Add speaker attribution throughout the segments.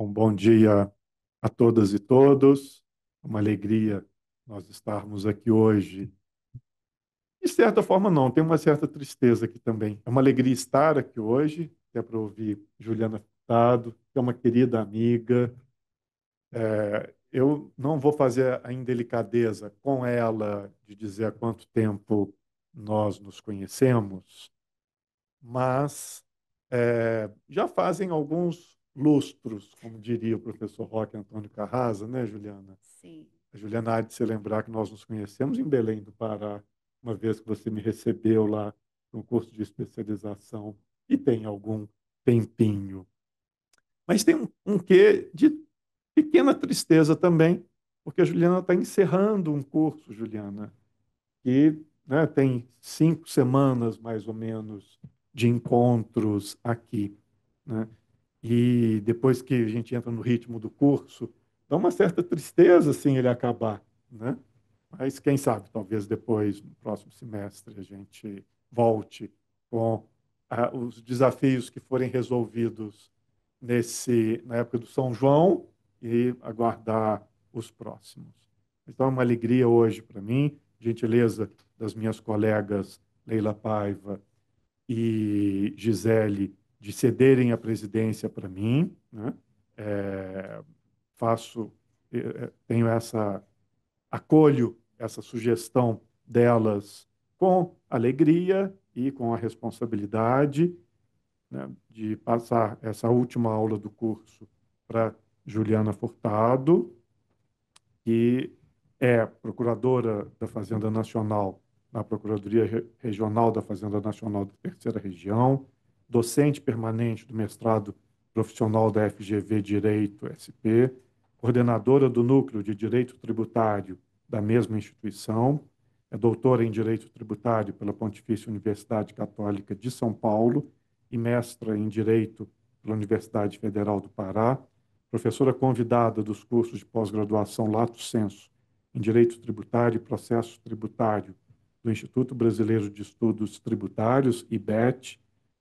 Speaker 1: Bom dia a todas e todos. Uma alegria nós estarmos aqui hoje. De certa forma, não, tem uma certa tristeza aqui também. É uma alegria estar aqui hoje, até para ouvir Juliana Furtado, que é uma querida amiga. Eu não vou fazer a indelicadeza com ela de dizer há quanto tempo nós nos conhecemos, mas já fazem alguns lustros, como diria o professor Roque Antônio Carrasa, né, Juliana?
Speaker 2: Sim.
Speaker 1: A Juliana há de se lembrar que nós nos conhecemos em Belém do Pará, uma vez que você me recebeu lá no curso de especialização, e tem algum tempinho. Mas tem um quê de pequena tristeza também, porque a Juliana está encerrando um curso, Juliana, que, né, tem 5 semanas, mais ou menos, de encontros aqui, né? E depois que a gente entra no ritmo do curso, dá uma certa tristeza, assim, ele acabar, né? Mas quem sabe, talvez depois, no próximo semestre, a gente volte com os desafios que forem resolvidos na época do São João e aguardar os próximos. Então, é uma alegria hoje para mim, gentileza das minhas colegas Leila Paiva e Gisele de cederem a presidência para mim, né? É, faço, tenho acolho essa sugestão delas com alegria e com a responsabilidade, né, de passar essa última aula do curso para Juliana Furtado, que é procuradora da Fazenda Nacional na Procuradoria Regional da Fazenda Nacional da Terceira Região, docente permanente do mestrado profissional da FGV Direito SP, coordenadora do Núcleo de Direito Tributário da mesma instituição, é doutora em Direito Tributário pela Pontifícia Universidade Católica de São Paulo e mestra em Direito pela Universidade Federal do Pará, professora convidada dos cursos de pós-graduação Lato Sensu em Direito Tributário e Processo Tributário do Instituto Brasileiro de Estudos Tributários, IBET,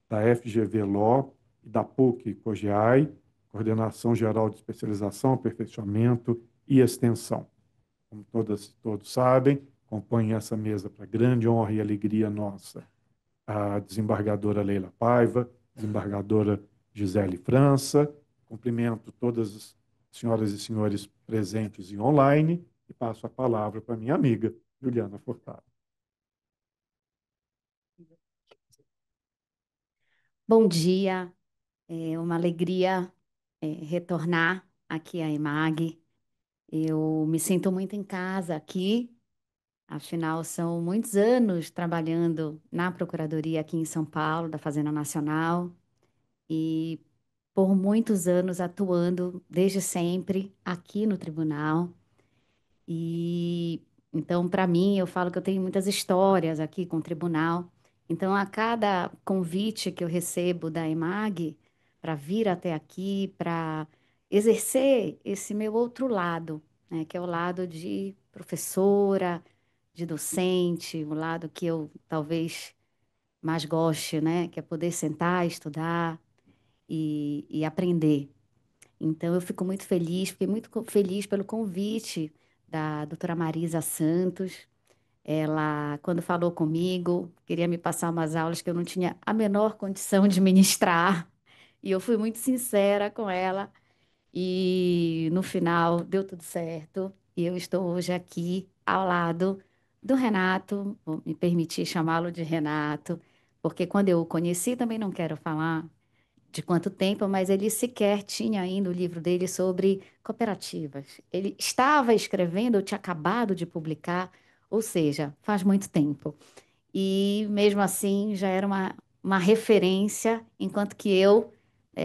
Speaker 1: da FGV Law e da PUC COGEAI, Coordenação Geral de Especialização, Aperfeiçoamento e Extensão. Como todas e todos sabem, compõe essa mesa para grande honra e alegria nossa a desembargadora Leila Paiva, desembargadora Gisele França. Cumprimento todas as senhoras e senhores presentes e online e passo a palavra para minha amiga Juliana Furtado.
Speaker 2: Bom dia, é uma alegria retornar aqui à EMAG. Eu me sinto muito em casa aqui, afinal, são muitos anos trabalhando na Procuradoria aqui em São Paulo, da Fazenda Nacional, e por muitos anos atuando desde sempre aqui no tribunal. E então, para mim, eu falo que eu tenho muitas histórias aqui com o tribunal. Então, a cada convite que eu recebo da EMAG para vir até aqui, para exercer esse meu outro lado, né, que é o lado de professora, de docente, o lado que eu talvez mais goste, né, que é poder sentar, estudar e aprender. Então, eu fico muito feliz, fiquei muito feliz pelo convite da doutora Marisa Santos. Ela, quando falou comigo, queria me passar umas aulas que eu não tinha a menor condição de ministrar. E eu fui muito sincera com ela. E no final deu tudo certo. E eu estou hoje aqui ao lado do Renato, vou me permitir chamá-lo de Renato, porque quando eu o conheci, também não quero falar de quanto tempo, mas ele sequer tinha ainda o livro dele sobre cooperativas. Ele estava escrevendo, eu tinha acabado de publicar, ou seja, faz muito tempo. E mesmo assim já era uma referência, enquanto que eu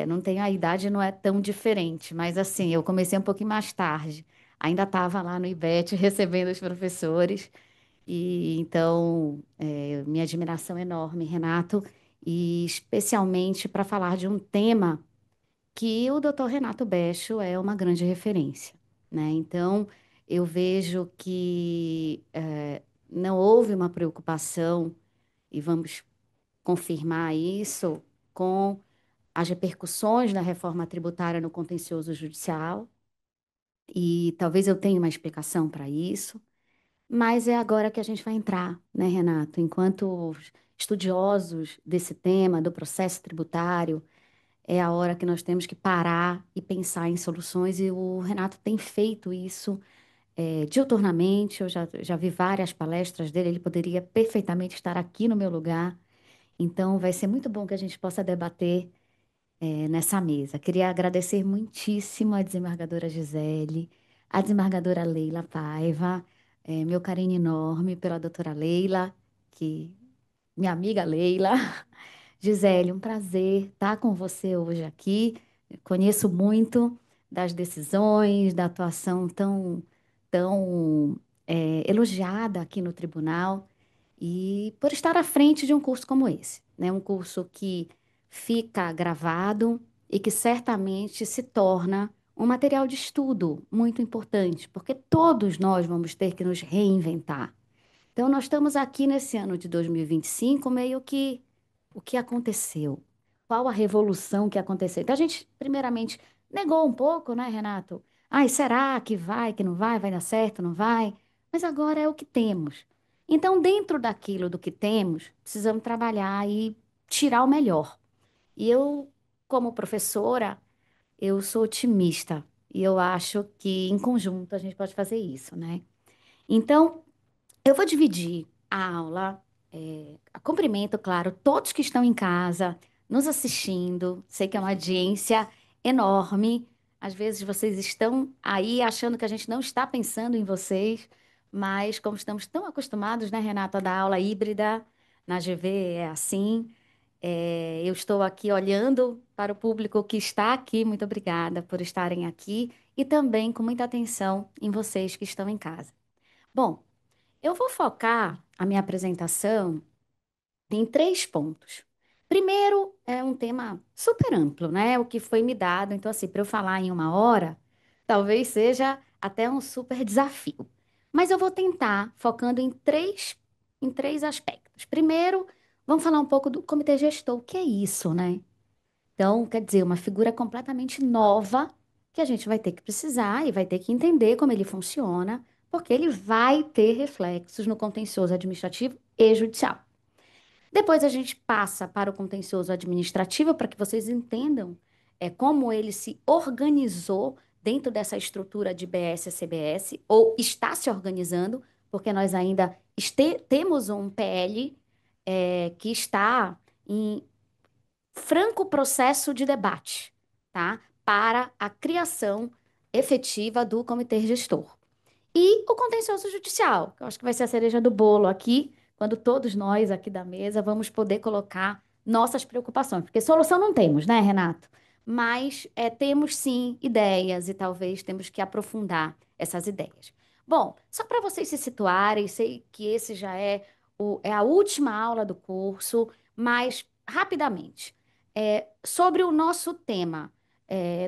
Speaker 2: não tenho a idade, não é tão diferente, mas assim, eu comecei um pouquinho mais tarde. Ainda estava lá no IBET recebendo os professores. E então, minha admiração é enorme, Renato, e especialmente para falar de um tema que o Dr. Renato Becho é uma grande referência, né? Então, eu vejo que não houve uma preocupação, e vamos confirmar isso, com as repercussões da reforma tributária no contencioso judicial, e talvez eu tenha uma explicação para isso, mas é agora que a gente vai entrar, né, Renato? Enquanto estudiosos desse tema, do processo tributário, é a hora que nós temos que parar e pensar em soluções, e o Renato tem feito isso diuturnamente. Eu já vi várias palestras dele, ele poderia perfeitamente estar aqui no meu lugar. Então, vai ser muito bom que a gente possa debater nessa mesa. Queria agradecer muitíssimo a desembargadora Gisele, a desembargadora Leila Paiva, meu carinho enorme pela doutora Leila, que minha amiga Leila. Gisele, um prazer estar com você hoje aqui. Conheço muito das decisões, da atuação tão elogiada aqui no tribunal e por estar à frente de um curso como esse, né? Um curso que fica gravado e que certamente se torna um material de estudo muito importante, porque todos nós vamos ter que nos reinventar. Então, nós estamos aqui nesse ano de 2025, meio que o que aconteceu? Qual a revolução que aconteceu? Então, a gente, primeiramente, negou um pouco, né, Renato? Ai, será que vai, que não vai, vai dar certo, não vai? Mas agora é o que temos. Então, dentro daquilo do que temos, precisamos trabalhar e tirar o melhor. E eu, como professora, eu sou otimista. E eu acho que, em conjunto, a gente pode fazer isso, né? Então, eu vou dividir a aula, cumprimento, claro, todos que estão em casa, nos assistindo. Sei que é uma audiência enorme. Às vezes vocês estão aí achando que a gente não está pensando em vocês, mas como estamos tão acostumados, né, Renata, a dar aula híbrida, na GV é assim. Eu estou aqui olhando para o público que está aqui. Muito obrigada por estarem aqui e também com muita atenção em vocês que estão em casa. Bom, eu vou focar a minha apresentação em três pontos. Primeiro, é um tema super amplo, né? O que foi me dado. Então, assim, para eu falar em uma hora, talvez seja até um super desafio. Mas eu vou tentar, focando em três aspectos. Primeiro, vamos falar um pouco do comitê gestor. O que é isso, né? Então, quer dizer, uma figura completamente nova que a gente vai ter que precisar e vai ter que entender como ele funciona, porque ele vai ter reflexos no contencioso administrativo e judicial. Depois a gente passa para o contencioso administrativo para que vocês entendam como ele se organizou dentro dessa estrutura de BS-CBS, ou está se organizando, porque nós ainda temos um PL que está em franco processo de debate, tá? Para a criação efetiva do comitê gestor. E o contencioso judicial, que eu acho que vai ser a cereja do bolo aqui, quando todos nós aqui da mesa vamos poder colocar nossas preocupações. Porque solução não temos, né, Renato? Mas temos sim ideias e talvez temos que aprofundar essas ideias. Bom, só para vocês se situarem, sei que esse já é a última aula do curso, mas rapidamente, sobre o nosso tema.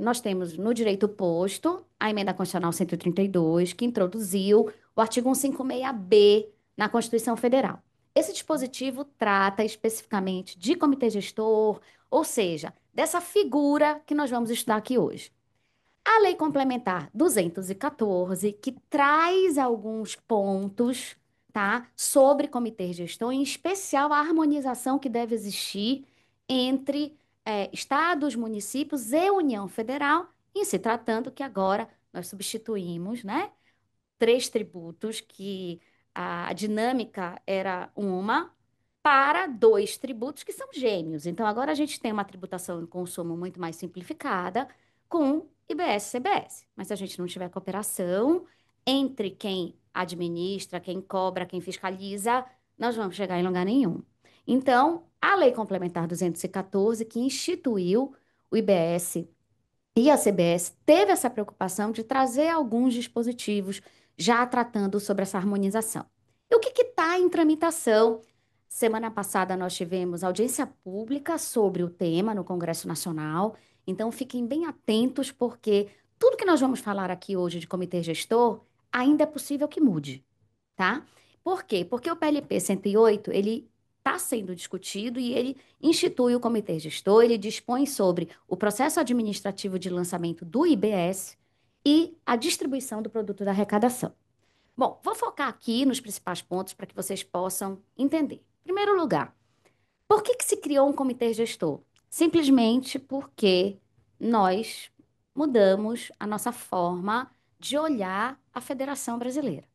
Speaker 2: Nós temos no direito posto a emenda constitucional 132, que introduziu o artigo 156-B na Constituição Federal. Esse dispositivo trata especificamente de comitê gestor, ou seja, dessa figura que nós vamos estudar aqui hoje. A Lei Complementar 214, que traz alguns pontos, tá, sobre comitê gestor, em especial a harmonização que deve existir entre estados, municípios e União Federal, em se tratando que agora nós substituímos, né, três tributos que a dinâmica era uma para dois tributos que são gêmeos. Então, agora a gente tem uma tributação em consumo muito mais simplificada com IBS e CBS. Mas se a gente não tiver cooperação entre quem administra, quem cobra, quem fiscaliza, nós vamos chegar em lugar nenhum. Então, a Lei Complementar 214, que instituiu o IBS e a CBS teve essa preocupação de trazer alguns dispositivos já tratando sobre essa harmonização. E o que está em tramitação? Semana passada nós tivemos audiência pública sobre o tema no Congresso Nacional, então fiquem bem atentos, porque tudo que nós vamos falar aqui hoje de comitê gestor ainda é possível que mude, tá? Por quê? Porque o PLP 108, ele está sendo discutido e ele institui o comitê gestor, ele dispõe sobre o processo administrativo de lançamento do IBS e a distribuição do produto da arrecadação. Bom, vou focar aqui nos principais pontos para que vocês possam entender. Em primeiro lugar, por que se criou um comitê gestor? Simplesmente porque nós mudamos a nossa forma de olhar a Federação Brasileira.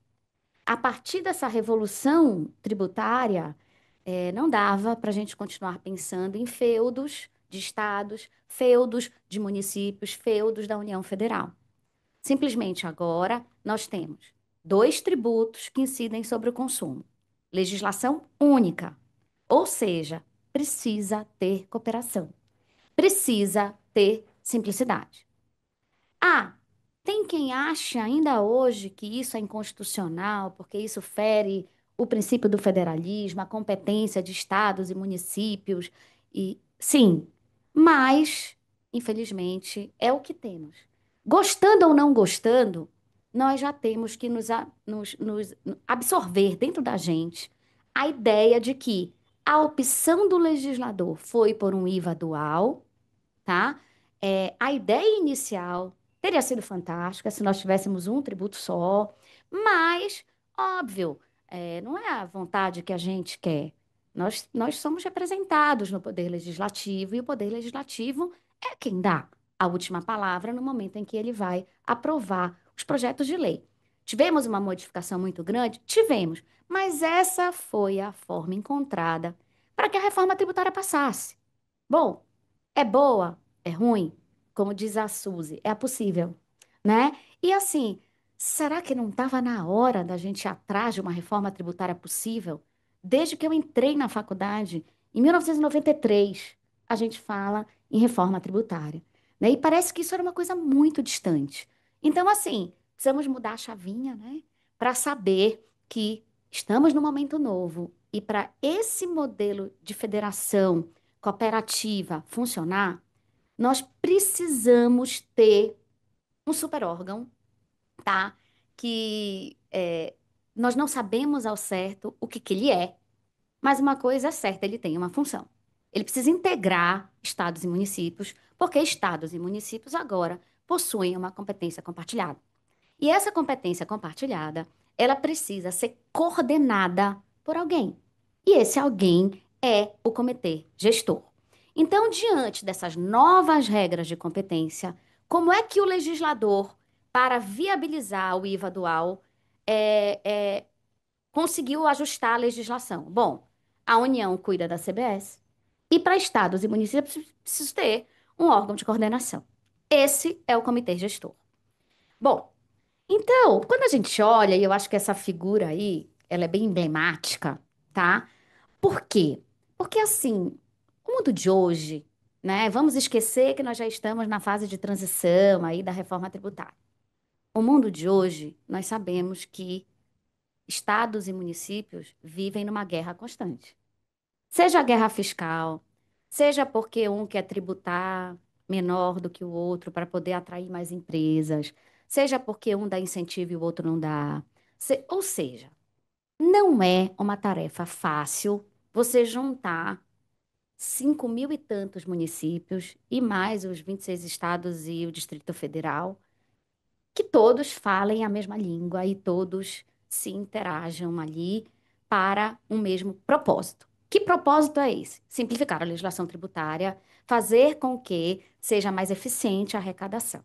Speaker 2: A partir dessa revolução tributária, não dava para a gente continuar pensando em feudos de estados, feudos de municípios, feudos da União Federal. Simplesmente agora nós temos dois tributos que incidem sobre o consumo. Legislação única, ou seja, precisa ter cooperação, precisa ter simplicidade. Ah, tem quem acha ainda hoje que isso é inconstitucional, porque isso fere o princípio do federalismo, a competência de estados e municípios. E sim, mas, infelizmente, é o que temos. Gostando ou não gostando, nós já temos que nos absorver dentro da gente a ideia de que a opção do legislador foi por um IVA dual, tá? A ideia inicial teria sido fantástica se nós tivéssemos um tributo só, mas, óbvio, não é a vontade que a gente quer. Nós somos representados no Poder Legislativo e o Poder Legislativo é quem dá a última palavra no momento em que ele vai aprovar os projetos de lei. Tivemos uma modificação muito grande? Tivemos, mas essa foi a forma encontrada para que a reforma tributária passasse. Bom, é boa? É ruim? Como diz a Suzy, é possível, né? E assim, será que não estava na hora da gente ir atrás de uma reforma tributária possível? Desde que eu entrei na faculdade, em 1993, a gente fala em reforma tributária, né? E parece que isso era uma coisa muito distante. Então, assim, precisamos mudar a chavinha, né? Para saber que estamos num momento novo e para esse modelo de federação cooperativa funcionar, nós precisamos ter um superórgão, tá? Que nós não sabemos ao certo o que ele é, mas uma coisa é certa, ele tem uma função. Ele precisa integrar estados e municípios, porque estados e municípios agora possuem uma competência compartilhada. E essa competência compartilhada, ela precisa ser coordenada por alguém. E esse alguém é o comitê gestor. Então, diante dessas novas regras de competência, como é que o legislador, para viabilizar o IVA dual, é, é, conseguiu ajustar a legislação? Bom, a União cuida da CBS e para estados e municípios precisa ter um órgão de coordenação. Esse é o comitê gestor. Bom, então, quando a gente olha, e eu acho que essa figura aí, ela é bem emblemática, tá? Por quê? Porque assim, o mundo de hoje, né? Vamos esquecer que nós já estamos na fase de transição aí da reforma tributária. O mundo de hoje, nós sabemos que estados e municípios vivem numa guerra constante. Seja a guerra fiscal, seja porque um quer tributar menor do que o outro para poder atrair mais empresas, seja porque um dá incentivo e o outro não dá. Ou seja, não é uma tarefa fácil você juntar 5.000 e tantos municípios e mais os 26 estados e o Distrito Federal, que todos falem a mesma língua e todos se interajam ali para um mesmo propósito. Que propósito é esse? Simplificar a legislação tributária, fazer com que seja mais eficiente a arrecadação.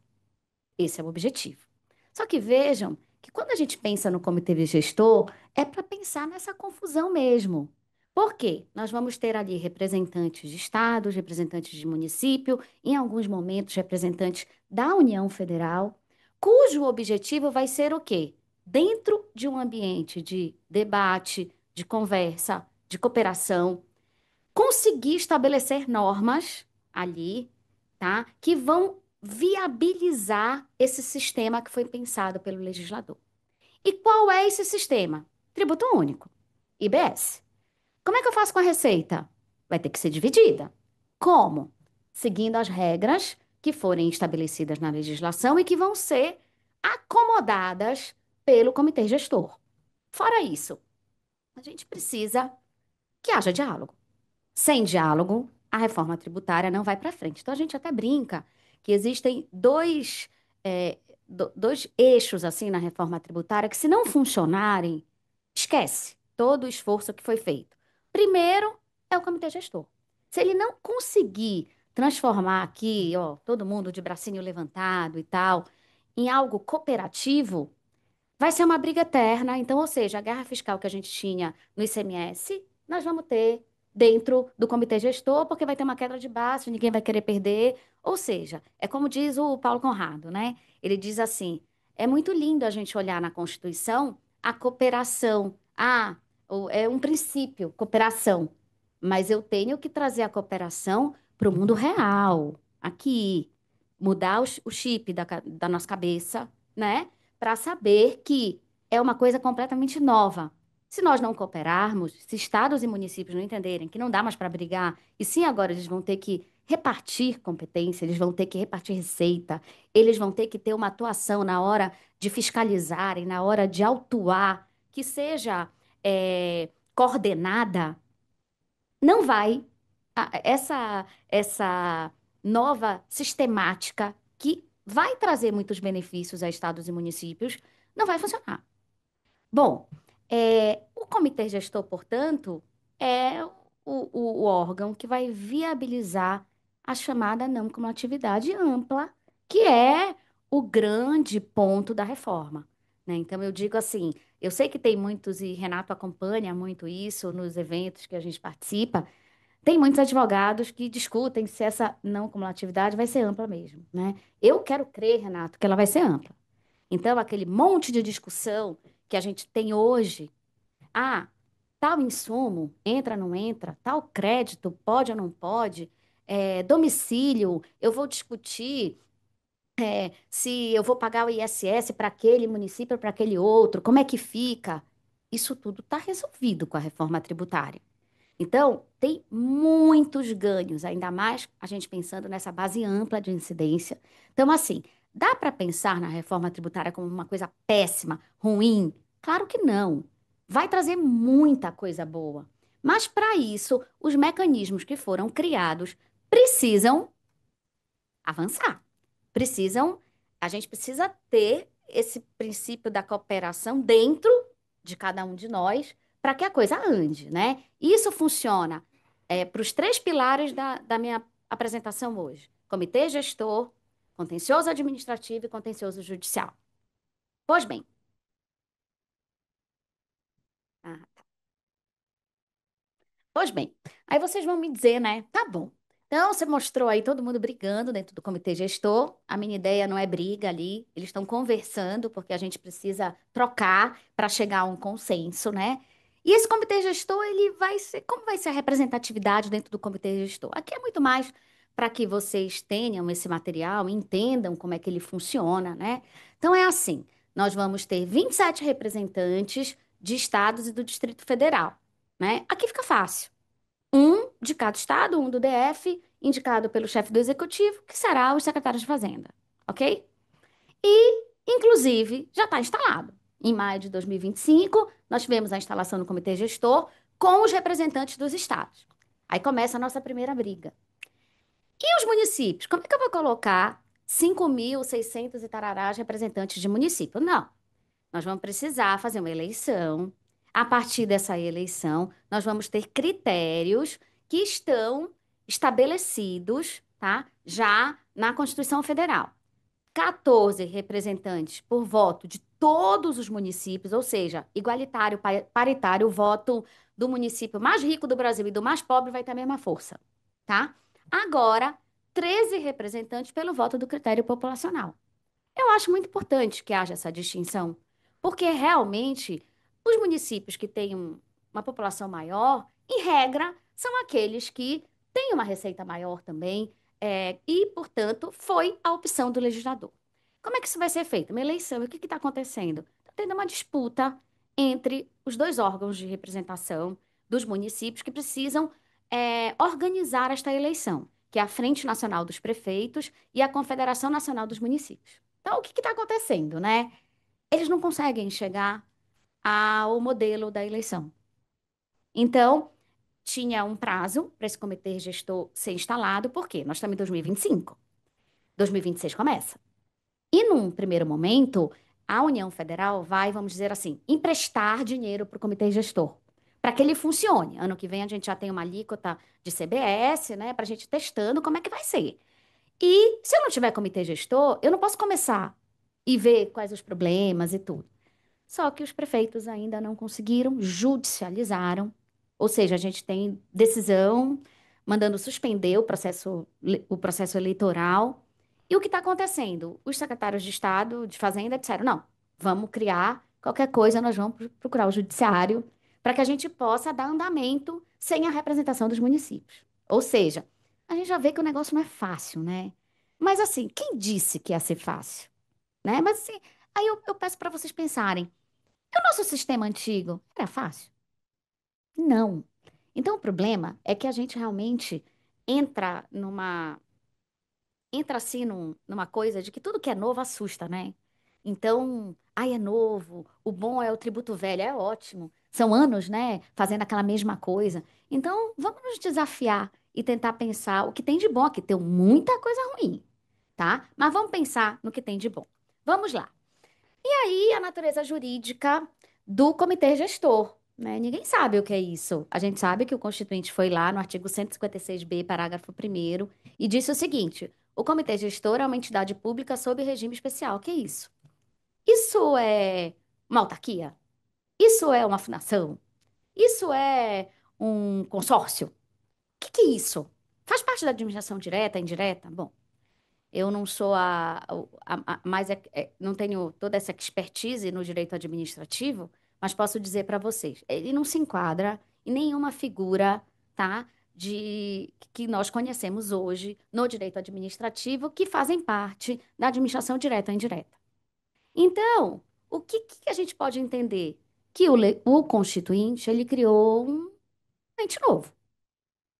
Speaker 2: Esse é o objetivo. Só que vejam que quando a gente pensa no comitê de gestor, é para pensar nessa confusão mesmo. Por quê? Nós vamos ter ali representantes de estados, representantes de município, em alguns momentos representantes da União Federal, cujo objetivo vai ser o quê? Dentro de um ambiente de debate, de conversa, de cooperação, conseguir estabelecer normas ali, tá? Que vão viabilizar esse sistema que foi pensado pelo legislador. E qual é esse sistema? Tributo único, IBS. Como é que eu faço com a receita? Vai ter que ser dividida. Como? Seguindo as regras que forem estabelecidas na legislação e que vão ser acomodadas pelo comitê gestor. Fora isso, a gente precisa que haja diálogo. Sem diálogo, a reforma tributária não vai para frente. Então, a gente até brinca que existem é, dois eixos assim na reforma tributária que, se não funcionarem, esquece todo o esforço que foi feito. Primeiro é o comitê gestor. Se ele não conseguir transformar aqui, ó, todo mundo de bracinho levantado e tal, em algo cooperativo, vai ser uma briga eterna. Então, ou seja, a guerra fiscal que a gente tinha no ICMS, nós vamos ter dentro do comitê gestor, porque vai ter uma quebra de base, ninguém vai querer perder. Ou seja, é como diz o Paulo Conrado, né? Ele diz assim: é muito lindo a gente olhar na Constituição a cooperação. Ah, é um princípio, cooperação. Mas eu tenho que trazer a cooperação para o mundo real, aqui. Mudar o chip da nossa cabeça, né? Para saber que é uma coisa completamente nova. Se nós não cooperarmos, se estados e municípios não entenderem que não dá mais para brigar, e sim agora eles vão ter que repartir competência, eles vão ter que repartir receita, eles vão ter que ter uma atuação na hora de fiscalizarem, na hora de autuar, que seja coordenada, não vai. Essa nova sistemática que vai trazer muitos benefícios a estados e municípios não vai funcionar. Bom, o comitê gestor, portanto, é o órgão que vai viabilizar a chamada não cumulatividade ampla, que é o grande ponto da reforma, né? Então, eu digo assim, eu sei que tem muitos, e Renato acompanha muito isso nos eventos que a gente participa, tem muitos advogados que discutem se essa não cumulatividade vai ser ampla mesmo, né? Eu quero crer, Renato, que ela vai ser ampla. Então, aquele monte de discussão que a gente tem hoje, ah, tal insumo entra, não entra, tal crédito pode ou não pode, domicílio, eu vou discutir se eu vou pagar o ISS para aquele município ou para aquele outro, como é que fica? Isso tudo está resolvido com a reforma tributária. Então, tem muitos ganhos, ainda mais a gente pensando nessa base ampla de incidência. Então, assim, dá para pensar na reforma tributária como uma coisa péssima, ruim? Claro que não. Vai trazer muita coisa boa. Mas, para isso, os mecanismos que foram criados precisam avançar. Precisam, a gente precisa ter esse princípio da cooperação dentro de cada um de nós para que a coisa ande, né? Isso funciona para os três pilares da minha apresentação hoje: comitê gestor, contencioso administrativo e contencioso judicial. Pois bem, ah, pois bem, aí vocês vão me dizer, né? Tá bom. Então, você mostrou aí todo mundo brigando dentro do comitê gestor. A minha ideia não é briga ali. Eles estão conversando porque a gente precisa trocar para chegar a um consenso, né? E esse comitê gestor, ele vai ser, como vai ser a representatividade dentro do comitê gestor? Aqui é muito mais para que vocês tenham esse material, entendam como é que ele funciona, né? Então, é assim, nós vamos ter 27 representantes de estados e do Distrito Federal, né? Aqui fica fácil. Um de cada estado, um do DF, indicado pelo chefe do executivo, que será os secretários de Fazenda, ok? E, inclusive, já está instalado. Em maio de 2025, nós tivemos a instalação do comitê gestor com os representantes dos estados. Aí começa a nossa primeira briga. E os municípios? Como é que eu vou colocar 5.600 e tararás representantes de município? Não. Nós vamos precisar fazer uma eleição. A partir dessa eleição, nós vamos ter critérios que estão estabelecidos, tá? Já na Constituição Federal. 14 representantes por voto de todos os municípios, ou seja, igualitário, paritário, o voto do município mais rico do Brasil e do mais pobre vai ter a mesma força, tá? Agora, 13 representantes pelo voto do critério populacional. Eu acho muito importante que haja essa distinção, porque realmente os municípios que têm uma população maior, em regra, são aqueles que têm uma receita maior também, e, portanto, foi a opção do legislador. Como é que isso vai ser feito? Uma eleição. E o que está acontecendo? Está tendo uma disputa entre os dois órgãos de representação dos municípios que precisam organizar esta eleição, que é a Frente Nacional dos Prefeitos e a Confederação Nacional dos Municípios. Então, o que está acontecendo, né? Eles não conseguem chegar ao modelo da eleição. Então, tinha um prazo para esse comitê gestor ser instalado, porque nós estamos em 2025. 2026 começa. E num primeiro momento, a União Federal vai, vamos dizer assim, emprestar dinheiro para o comitê gestor, para que ele funcione. Ano que vem a gente já tem uma alíquota de CBS, né, para a gente ir testando como é que vai ser. E se eu não tiver comitê gestor, eu não posso começar e ver quais os problemas e tudo. Só que os prefeitos ainda não conseguiram, judicializaram, ou seja, a gente tem decisão mandando suspender o processo eleitoral. E o que está acontecendo? Os secretários de Estado, de Fazenda, disseram: não, vamos criar qualquer coisa, nós vamos procurar o judiciário para que a gente possa dar andamento sem a representação dos municípios. Ou seja, a gente já vê que o negócio não é fácil, né? Mas assim, quem disse que ia ser fácil? Né? Mas assim, aí eu peço para vocês pensarem. E o nosso sistema antigo era fácil? Não. Então, o problema é que a gente realmente entra entra assim numa coisa de que tudo que é novo assusta, né? Então, ai, é novo, o bom é o tributo velho, é ótimo. São anos, né, fazendo aquela mesma coisa. Então, vamos nos desafiar e tentar pensar o que tem de bom aqui. Tem muita coisa ruim, tá? Mas vamos pensar no que tem de bom. Vamos lá. E a natureza jurídica do comitê gestor, né? Ninguém sabe o que é isso. A gente sabe que o Constituinte foi lá no artigo 156b, parágrafo primeiro, e disse o seguinte: o comitê gestor é uma entidade pública sob regime especial. O que é isso? Isso é uma autarquia? Isso é uma fundação? Isso é um consórcio? O que é isso? Faz parte da administração direta, indireta? Bom, eu não sou mais não tenho toda essa expertise no direito administrativo, mas posso dizer para vocês, ele não se enquadra em nenhuma figura, tá, de que nós conhecemos hoje no direito administrativo que fazem parte da administração direta ou indireta. Então, o que a gente pode entender? Que o Constituinte, ele criou um ente novo.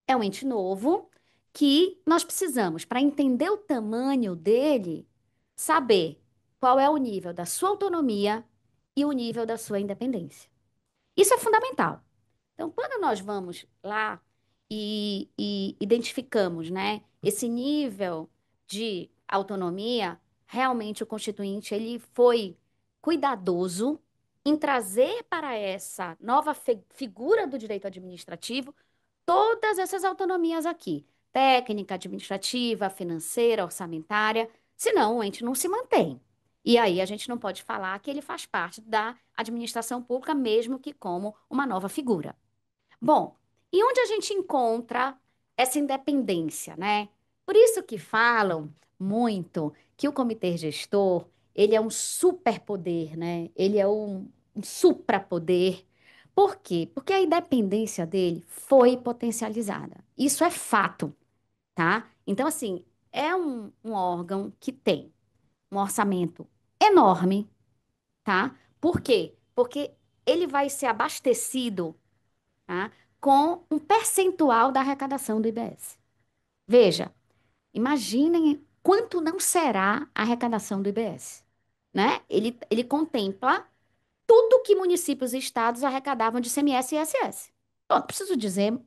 Speaker 2: É um ente novo que nós precisamos, para entender o tamanho dele, saber qual é o nível da sua autonomia e o nível da sua independência. Isso é fundamental. Então, quando nós vamos lá e identificamos, né, esse nível de autonomia, realmente o Constituinte ele foi cuidadoso em trazer para essa nova figura do direito administrativo todas essas autonomias aqui, técnica, administrativa, financeira, orçamentária, senão o ente não se mantém. E aí a gente não pode falar que ele faz parte da administração pública, mesmo que como uma nova figura. Bom, e onde a gente encontra essa independência, né? Por isso que falam muito que o comitê gestor, ele é um superpoder, né? Ele é um suprapoder. Por quê? Porque a independência dele foi potencializada. Isso é fato, tá? Então, assim, é um órgão que tem um orçamento enorme, tá? Por quê? Porque ele vai ser abastecido, tá, com um percentual da arrecadação do IBS. Veja, imaginem quanto não será a arrecadação do IBS, né? Ele contempla tudo que municípios e estados arrecadavam de ICMS e ISS. Eu não preciso dizer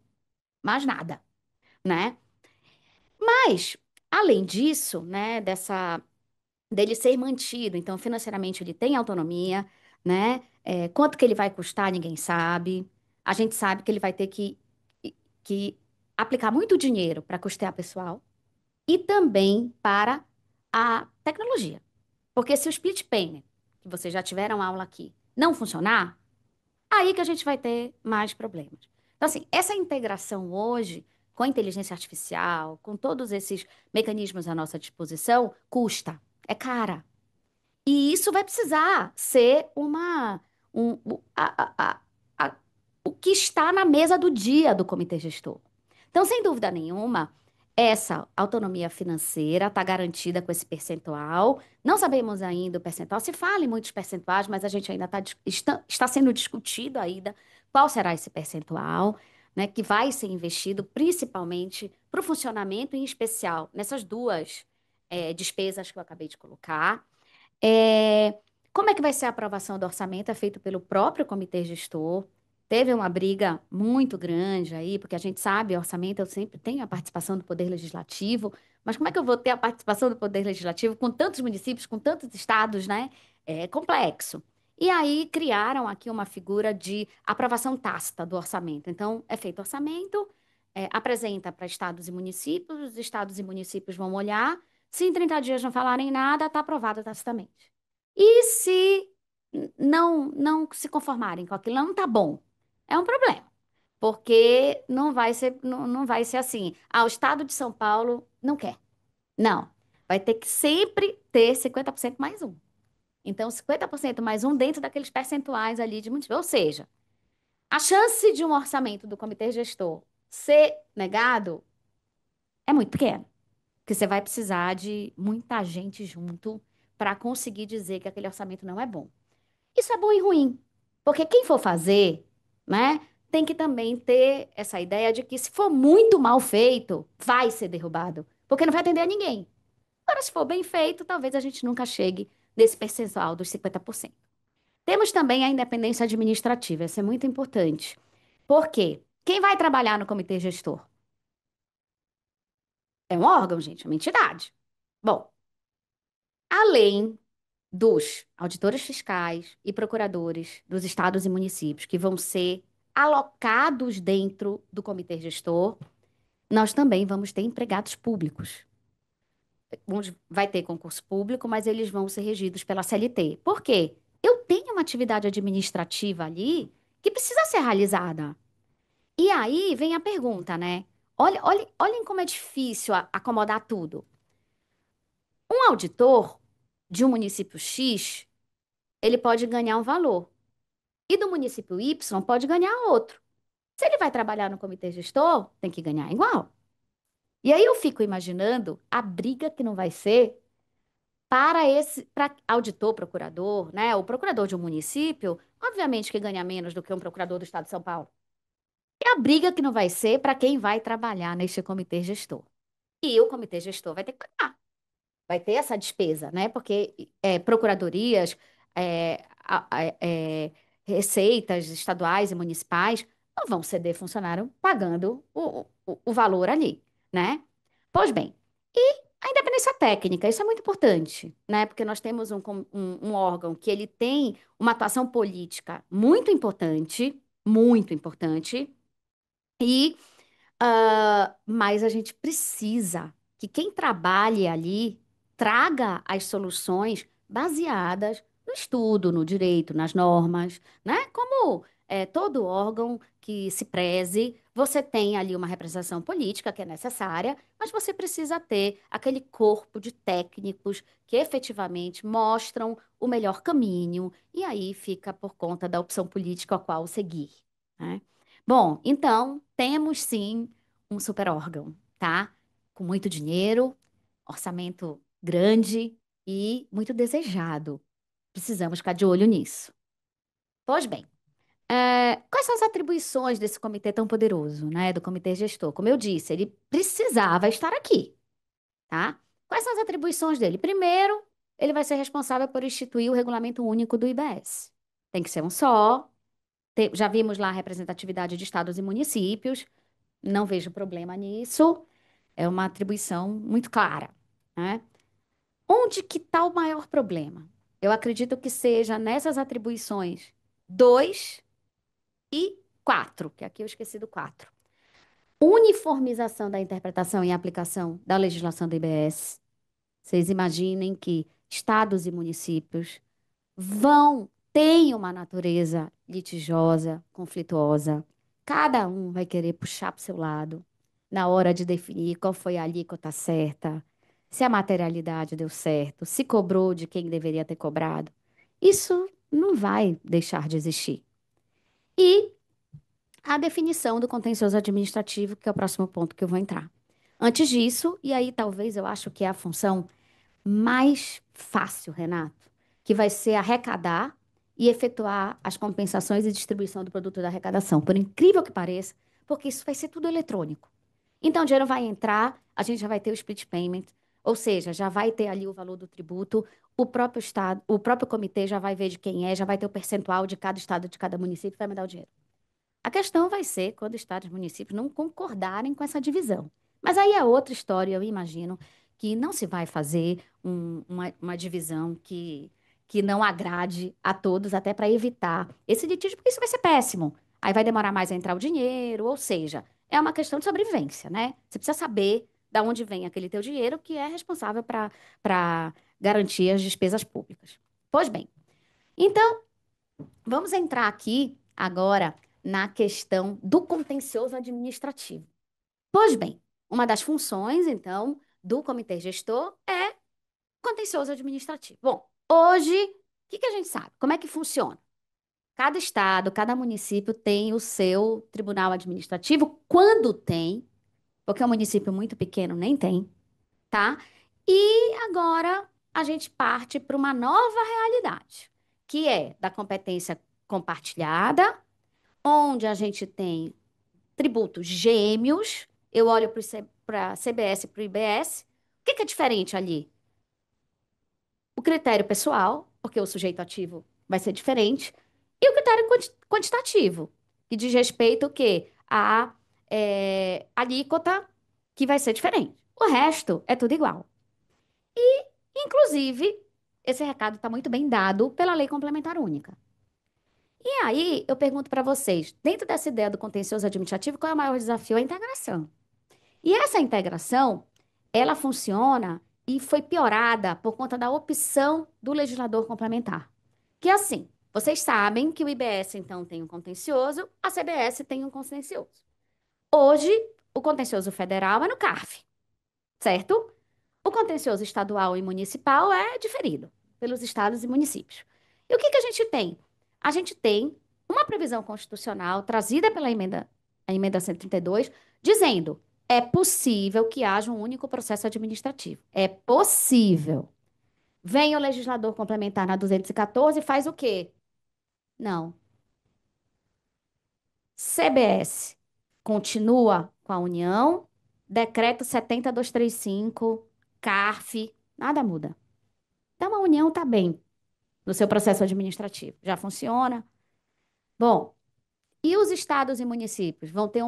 Speaker 2: mais nada, né? Mas, além disso, né, dele ser mantido, então financeiramente ele tem autonomia, né? Quanto que ele vai custar, ninguém sabe. A gente sabe que ele vai ter que aplicar muito dinheiro para custear pessoal e também para a tecnologia. Porque se o split payment, que vocês já tiveram aula aqui, não funcionar, aí que a gente vai ter mais problemas. Então, assim, essa integração hoje com a inteligência artificial, com todos esses mecanismos à nossa disposição, custa, é cara. E isso vai precisar ser a- o que está na mesa do dia do comitê gestor. Então, sem dúvida nenhuma, essa autonomia financeira está garantida com esse percentual. Não sabemos ainda o percentual. Se fala em muitos percentuais, mas a gente ainda está sendo discutido ainda qual será esse percentual, né, que vai ser investido principalmente para o funcionamento, em especial nessas duas despesas que eu acabei de colocar. É, como é que vai ser a aprovação do orçamento? É feito pelo próprio comitê gestor. Teve uma briga muito grande aí, porque a gente sabe, orçamento, eu sempre tenho a participação do Poder Legislativo, mas como é que eu vou ter a participação do Poder Legislativo com tantos municípios, com tantos estados, né? É complexo. E aí criaram aqui uma figura de aprovação tácita do orçamento. Então, é feito orçamento, apresenta para estados e municípios, os estados e municípios vão olhar, se em 30 dias não falarem nada, está aprovado tacitamente. E se não se conformarem com aquilo, não está bom. É um problema, porque não vai ser assim. Ah, o Estado de São Paulo não quer. Não. Vai ter que sempre ter 50% mais um. Então, 50% mais um dentro daqueles percentuais ali de município. Ou seja, a chance de um orçamento do comitê gestor ser negado é muito pequena. Porque você vai precisar de muita gente junto para conseguir dizer que aquele orçamento não é bom. Isso é bom e ruim, porque quem for fazer, né, tem que também ter essa ideia de que se for muito mal feito, vai ser derrubado, porque não vai atender a ninguém. Agora, se for bem feito, talvez a gente nunca chegue nesse percentual dos 50%. Temos também a independência administrativa, isso é muito importante. Por quê? Quem vai trabalhar no comitê gestor? É um órgão, gente, é uma entidade. Bom, além dos auditores fiscais e procuradores dos estados e municípios que vão ser alocados dentro do comitê gestor, nós também vamos ter empregados públicos. Vai ter concurso público, mas eles vão ser regidos pela CLT. Por quê? Eu tenho uma atividade administrativa ali que precisa ser realizada. E aí vem a pergunta, né? Olhem como é difícil acomodar tudo. Um auditor de um município X, ele pode ganhar um valor. E do município Y pode ganhar outro. Se ele vai trabalhar no comitê gestor, tem que ganhar igual. E aí eu fico imaginando a briga que não vai ser para auditor, procurador, né? O procurador de um município, obviamente que ganha menos do que um procurador do estado de São Paulo. E a briga que não vai ser para quem vai trabalhar neste comitê gestor. E o comitê gestor vai ter que pagar. Vai ter essa despesa, né? Porque procuradorias, receitas estaduais e municipais não vão ceder funcionário pagando o valor ali, né? Pois bem, e a independência técnica, isso é muito importante, né? Porque nós temos um órgão que ele tem uma atuação política muito importante, e mas a gente precisa que quem trabalhe ali traga as soluções baseadas no estudo, no direito, nas normas, né? Como todo órgão que se preze, você tem ali uma representação política que é necessária, mas você precisa ter aquele corpo de técnicos que efetivamente mostram o melhor caminho, e aí fica por conta da opção política a qual seguir, né? Bom, então temos sim um super órgão, tá? Com muito dinheiro, orçamento grande e muito desejado. Precisamos ficar de olho nisso. Pois bem, quais são as atribuições desse comitê tão poderoso, né? Do comitê gestor? Como eu disse, ele precisava estar aqui, tá? Quais são as atribuições dele? Primeiro, ele vai ser responsável por instituir o regulamento único do IBS. Tem que ser um só. Já vimos lá a representatividade de estados e municípios. Não vejo problema nisso. É uma atribuição muito clara, né? Onde que está o maior problema? Eu acredito que seja nessas atribuições 2 e 4, que aqui eu esqueci do 4. Uniformização da interpretação e aplicação da legislação do IBS. Vocês imaginem que estados e municípios têm uma natureza litigiosa, conflituosa. Cada um vai querer puxar para o seu lado na hora de definir qual foi a alíquota certa, se a materialidade deu certo, se cobrou de quem deveria ter cobrado. Isso não vai deixar de existir. E a definição do contencioso administrativo, que é o próximo ponto que eu vou entrar. Antes disso, e aí talvez eu acho que é a função mais fácil, Renato, que vai ser arrecadar e efetuar as compensações e distribuição do produto da arrecadação, por incrível que pareça, porque isso vai ser tudo eletrônico. Então, o dinheiro vai entrar, a gente já vai ter o split payment, ou seja, já vai ter ali o valor do tributo, o próprio estado, o próprio comitê já vai ver de quem é, já vai ter o percentual de cada estado, de cada município, vai me dar o dinheiro. A questão vai ser quando estados e municípios não concordarem com essa divisão. Mas aí é outra história, eu imagino que não se vai fazer uma divisão que não agrade a todos, até para evitar esse litígio, porque isso vai ser péssimo. Aí vai demorar mais a entrar o dinheiro, ou seja, é uma questão de sobrevivência, né? Você precisa saber da onde vem aquele teu dinheiro que é responsável para garantir as despesas públicas. Pois bem, então vamos entrar aqui agora na questão do contencioso administrativo. Pois bem, uma das funções, então, do comitê gestor é contencioso administrativo. Bom, hoje, o que que a gente sabe? Como é que funciona? Cada estado, cada município tem o seu tribunal administrativo, quando tem, porque é um município muito pequeno, nem tem, tá? E agora a gente parte para uma nova realidade, que é da competência compartilhada, onde a gente tem tributos gêmeos. Eu olho para a CBS e para o IBS. O que que é diferente ali? O critério pessoal, porque o sujeito ativo vai ser diferente, e o critério quantitativo, que diz respeito o quê? A alíquota, que vai ser diferente. O resto é tudo igual. Inclusive, esse recado está muito bem dado pela Lei Complementar Única. E aí, eu pergunto para vocês, dentro dessa ideia do contencioso administrativo, qual é o maior desafio? A integração. E essa integração, ela funciona e foi piorada por conta da opção do legislador complementar. Que é assim, vocês sabem que o IBS, então, tem um contencioso, a CBS tem um contencioso. Hoje, o contencioso federal é no CARF, certo? O contencioso estadual e municipal é diferido pelos estados e municípios. E o que que a gente tem? A gente tem uma previsão constitucional trazida pela a emenda 132, dizendo: é possível que haja um único processo administrativo. É possível. Vem o legislador complementar na 214 e faz o quê? Não. CBS continua com a União, decreto 70235, CARF, nada muda. Então, a União está bem no seu processo administrativo, já funciona. Bom, e os estados e municípios vão ter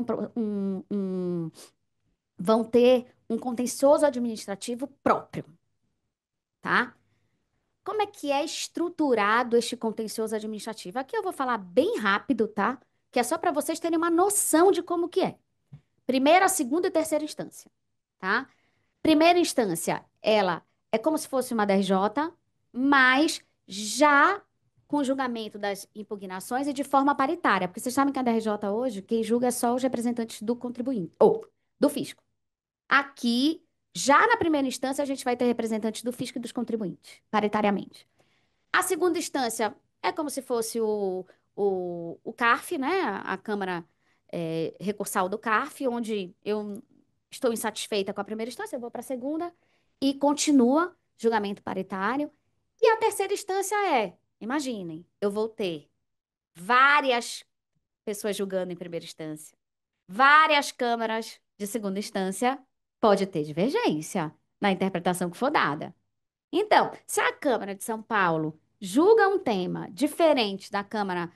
Speaker 2: vão ter um contencioso administrativo próprio, tá? Como é que é estruturado este contencioso administrativo? Aqui eu vou falar bem rápido, tá? Que é só para vocês terem uma noção de como que é. Primeira, segunda e terceira instância, tá? Primeira instância, ela é como se fosse uma DRJ, mas já com julgamento das impugnações e de forma paritária, porque vocês sabem que a DRJ hoje, quem julga é só os representantes do contribuinte, ou do fisco. Aqui, já na primeira instância, a gente vai ter representantes do fisco e dos contribuintes, paritariamente. A segunda instância é como se fosse o CARF, né? A Câmara Recursal do CARF, onde eu estou insatisfeita com a primeira instância, eu vou para a segunda e continua julgamento paritário. E a terceira instância imaginem, eu vou ter várias pessoas julgando em primeira instância, várias câmaras de segunda instância, pode ter divergência na interpretação que for dada. Então, se a Câmara de São Paulo julga um tema diferente da Câmara,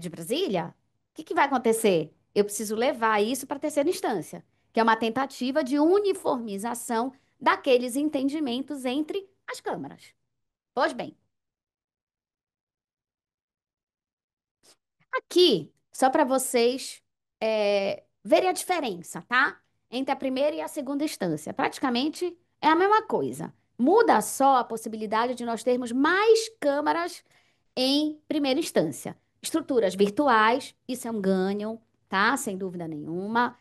Speaker 2: de Brasília, o que que vai acontecer? Eu preciso levar isso para a terceira instância, que é uma tentativa de uniformização daqueles entendimentos entre as câmaras. Pois bem, aqui, só para vocês verem a diferença, tá? Entre a primeira e a segunda instância. Praticamente é a mesma coisa. Muda só a possibilidade de nós termos mais câmaras em primeira instância. Estruturas virtuais, isso é um ganho, tá? Sem dúvida nenhuma.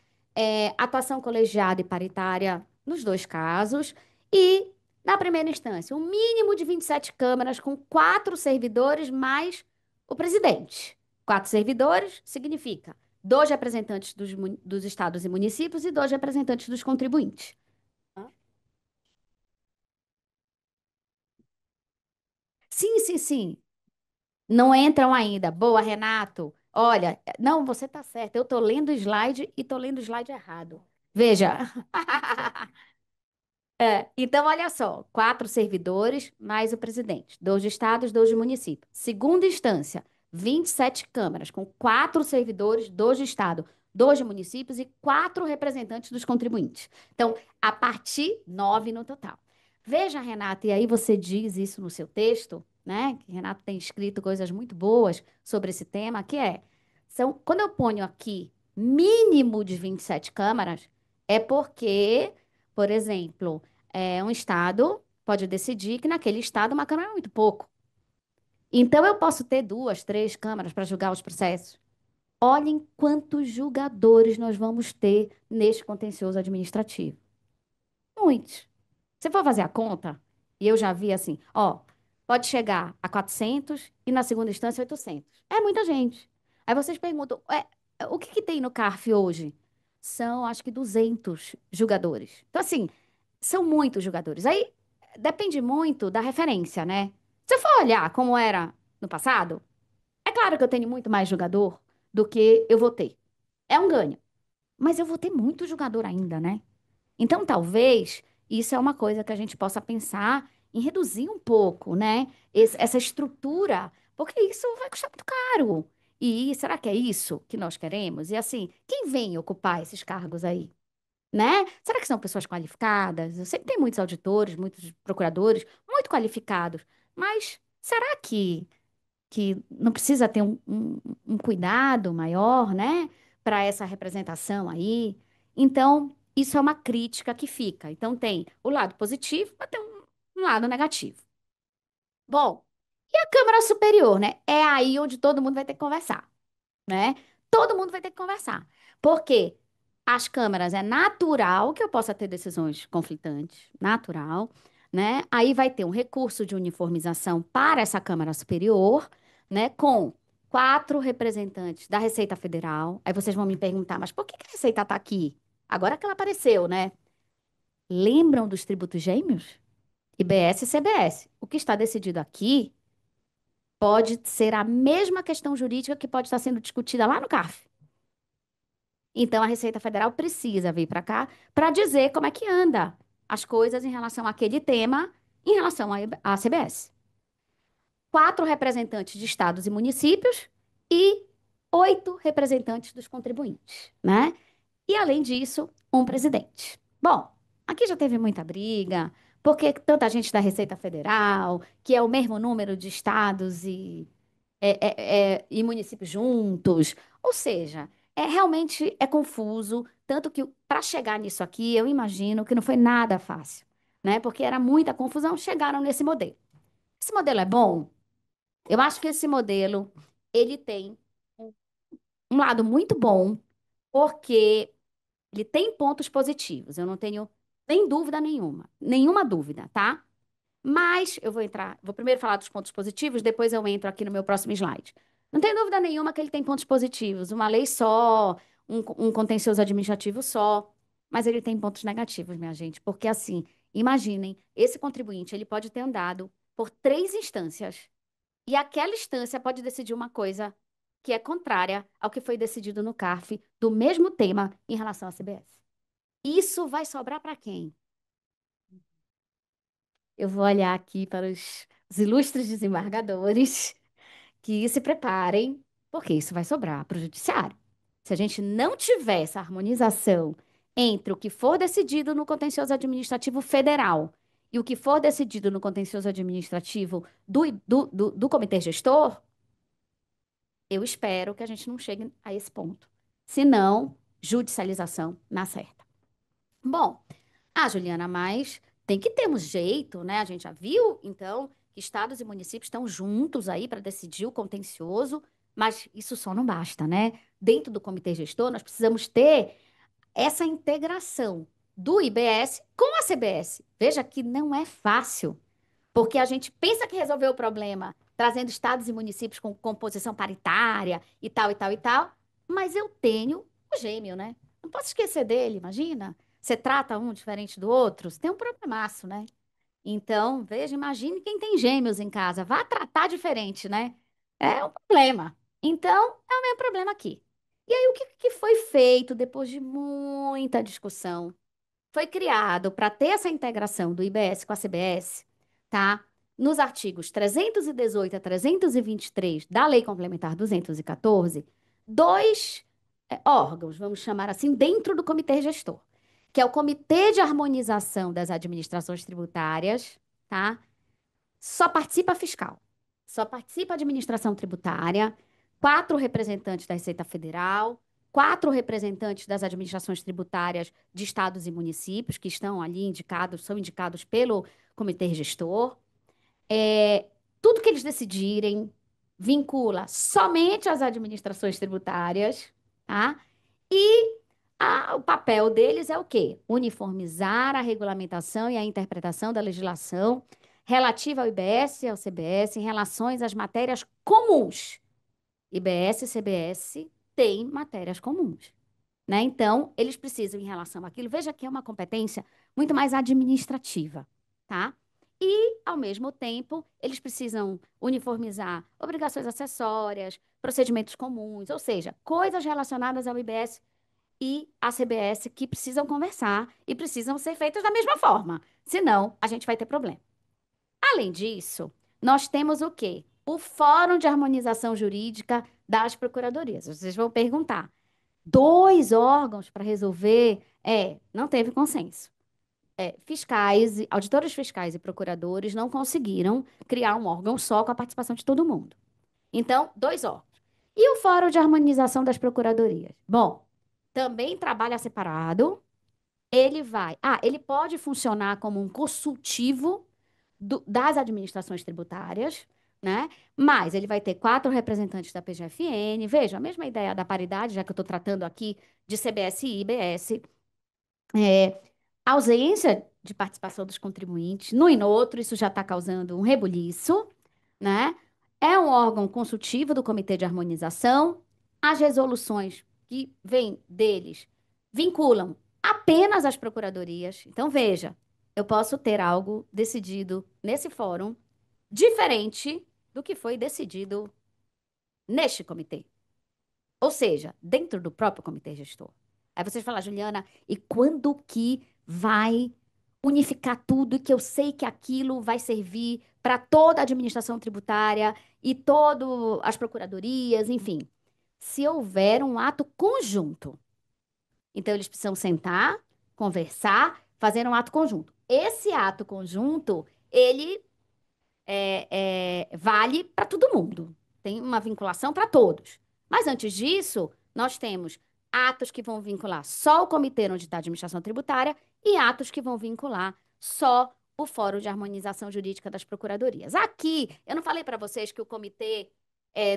Speaker 2: Atuação colegiada e paritária nos dois casos. E, na primeira instância, um mínimo de 27 câmaras com 4 servidores mais o presidente. 4 servidores significa 2 representantes dos estados e municípios e 2 representantes dos contribuintes. Sim, sim, sim. Não entram ainda. Boa, Renato. Olha, não, você está certo. Eu estou lendo o slide e estou lendo o slide errado. Veja. Então, olha só: 4 servidores mais o presidente. 2 de estados, 2 de município. Segunda instância, 27 câmaras, com 4 servidores, 2 de estado, 2 de municípios e 4 representantes dos contribuintes. Então, a partir 9 no total. Veja, Renata, e aí você diz isso no seu texto, né? Que Renato tem escrito coisas muito boas sobre esse tema, que quando eu ponho aqui mínimo de 27 câmaras, é porque, por exemplo, um estado pode decidir que naquele estado uma câmara é muito pouco. Então eu posso ter 2, 3 câmaras para julgar os processos. Olhem quantos julgadores nós vamos ter neste contencioso administrativo. Muitos. Se for fazer a conta, e eu já vi assim, ó, pode chegar a 400 e na segunda instância 800. É muita gente. Aí vocês perguntam, o que que tem no CARF hoje? São, acho que 200 julgadores. Então, assim, são muitos julgadores. Aí depende muito da referência, né? Se eu for olhar como era no passado, é claro que eu tenho muito mais jogador do que eu vou ter. É um ganho. Mas eu vou ter muito jogador ainda, né? Então, talvez isso é uma coisa que a gente possa pensar em reduzir um pouco, né? Essa estrutura, porque isso vai custar muito caro. E será que é isso que nós queremos? E assim, quem vem ocupar esses cargos aí? Né? Será que são pessoas qualificadas? Eu sei que tem muitos auditores, muitos procuradores, muito qualificados, mas será que não precisa ter um cuidado maior, né, para essa representação aí? Então, isso é uma crítica que fica. Então, tem o lado positivo, mas tem um lado negativo. Bom, e a Câmara Superior, né? É aí onde todo mundo vai ter que conversar, né? Todo mundo vai ter que conversar. Porque as câmaras é natural que eu possa ter decisões conflitantes, natural, né? Aí vai ter um recurso de uniformização para essa Câmara Superior, né? Com 4 representantes da Receita Federal. Aí vocês vão me perguntar, mas por que que a Receita está aqui? Agora que ela apareceu, né? Lembram dos tributos gêmeos? IBS e CBS. O que está decidido aqui pode ser a mesma questão jurídica que pode estar sendo discutida lá no CARF. Então, a Receita Federal precisa vir para cá para dizer como é que anda as coisas em relação àquele tema, em relação à CBS. 4 representantes de estados e municípios e 8 representantes dos contribuintes, né? E, além disso, um presidente. Bom, aqui já teve muita briga, porque tanta gente da Receita Federal, que é o mesmo número de estados e municípios juntos. Ou seja, realmente é confuso, tanto que para chegar nisso aqui, eu imagino que não foi nada fácil, né? Porque era muita confusão, chegaram nesse modelo. Esse modelo é bom? Eu acho que esse modelo, ele tem um lado muito bom, porque ele tem pontos positivos. Eu não tenho nem dúvida nenhuma dúvida, tá? Mas eu vou primeiro falar dos pontos positivos, depois eu entro aqui no meu próximo slide. Não tem dúvida nenhuma que ele tem pontos positivos, uma lei só, um contencioso administrativo só, mas ele tem pontos negativos, minha gente, porque assim, imaginem, esse contribuinte, ele pode ter andado por 3 instâncias e aquela instância pode decidir uma coisa que é contrária ao que foi decidido no CARF do mesmo tema em relação à CBS. Isso vai sobrar para quem? Eu vou olhar aqui para os ilustres desembargadores que se preparem, porque isso vai sobrar para o judiciário. Se a gente não tiver essa harmonização entre o que for decidido no contencioso administrativo federal e o que for decidido no contencioso administrativo do comitê gestor, eu espero que a gente não chegue a esse ponto. Se não, judicialização na certa. Bom, Juliana, mas tem que ter um jeito, né? A gente já viu, então, que estados e municípios estão juntos aí para decidir o contencioso, mas isso só não basta, né? Dentro do comitê gestor, nós precisamos ter essa integração do IBS com a CBS. Veja que não é fácil, porque a gente pensa que resolveu o problema trazendo estados e municípios com composição paritária e tal, e tal, e tal, mas eu tenho o gêmeo, né? Não posso esquecer dele, imagina. Você trata um diferente do outro, você tem um problemaço, né? Então, veja, imagine quem tem gêmeos em casa, vá tratar diferente, né? É um problema. Então, é o mesmo problema aqui. E aí, o que, que foi feito depois de muita discussão? Foi criado para ter essa integração do IBS com a CBS, tá? nos artigos 318 a 323 da Lei Complementar 214, dois órgãos, vamos chamar assim, dentro do comitê gestor, que é o Comitê de Harmonização das Administrações Tributárias, tá? Só participa fiscal, só participa a administração tributária, quatro representantes da Receita Federal, quatro representantes das administrações tributárias de estados e municípios, que estão ali indicados, são indicados pelo comitê gestor. É, tudo que eles decidirem vincula somente as administrações tributárias, tá? E o papel deles é o quê? Uniformizar a regulamentação e a interpretação da legislação relativa ao IBS e ao CBS em relações às matérias comuns. IBS e CBS têm matérias comuns, né? Então, eles precisam, em relação àquilo, veja que é uma competência muito mais administrativa, tá? E, ao mesmo tempo, eles precisam uniformizar obrigações acessórias, procedimentos comuns, ou seja, coisas relacionadas ao IBS e à CBS que precisam conversar e precisam ser feitas da mesma forma. Senão, a gente vai ter problema. Além disso, nós temos o quê? O Fórum de Harmonização Jurídica das Procuradorias. Vocês vão perguntar, dois órgãos para resolver? Não teve consenso. Fiscais, auditores fiscais e procuradores não conseguiram criar um órgão só com a participação de todo mundo. Então, dois órgãos. E o Fórum de Harmonização das Procuradorias? Bom, também trabalha separado. Ele pode funcionar como um consultivo das administrações tributárias, né? Mas ele vai ter quatro representantes da PGFN. Veja, a mesma ideia da paridade, já que eu estou tratando aqui de CBS e IBS. Ausência de participação dos contribuintes, no e no outro, isso já está causando um rebuliço, né? É um órgão consultivo do Comitê de Harmonização. As resoluções que vêm deles vinculam apenas as procuradorias. Então, veja, eu posso ter algo decidido nesse fórum diferente do que foi decidido neste comitê. Ou seja, dentro do próprio comitê gestor. Aí vocês falam, Juliana, e quando que vai unificar tudo e que eu sei que aquilo vai servir para toda a administração tributária e todas as procuradorias, enfim. Se houver um ato conjunto. Então, eles precisam sentar, conversar, fazer um ato conjunto. Esse ato conjunto, ele vale para todo mundo. Tem uma vinculação para todos. Mas antes disso, nós temos atos que vão vincular só o Comitê onde está a Administração Tributária e atos que vão vincular só o Fórum de Harmonização Jurídica das Procuradorias. Aqui, eu não falei para vocês que o Comitê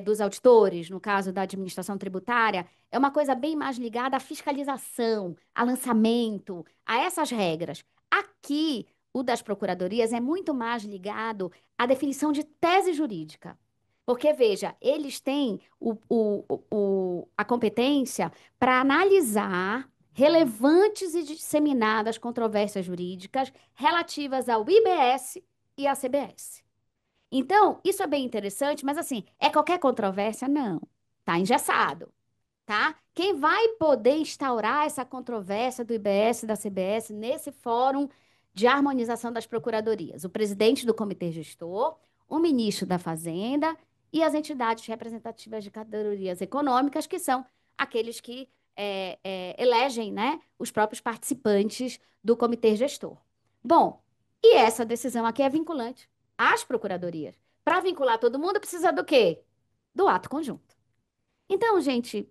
Speaker 2: dos Auditores, no caso da Administração Tributária, é uma coisa bem mais ligada à fiscalização, a lançamento, a essas regras. Aqui, o das procuradorias é muito mais ligado à definição de tese jurídica. Porque, veja, eles têm a competência para analisar relevantes e disseminadas controvérsias jurídicas relativas ao IBS e à CBS. Então, isso é bem interessante, mas assim, é qualquer controvérsia? Não. Está engessado, tá? Quem vai poder instaurar essa controvérsia do IBS e da CBS nesse fórum de harmonização das procuradorias? O presidente do comitê gestor, o ministro da Fazenda e as entidades representativas de categorias econômicas, que são aqueles que elegem, né, os próprios participantes do comitê gestor. Bom, e essa decisão aqui é vinculante às procuradorias. Para vincular todo mundo, precisa do quê? Do ato conjunto. Então, gente,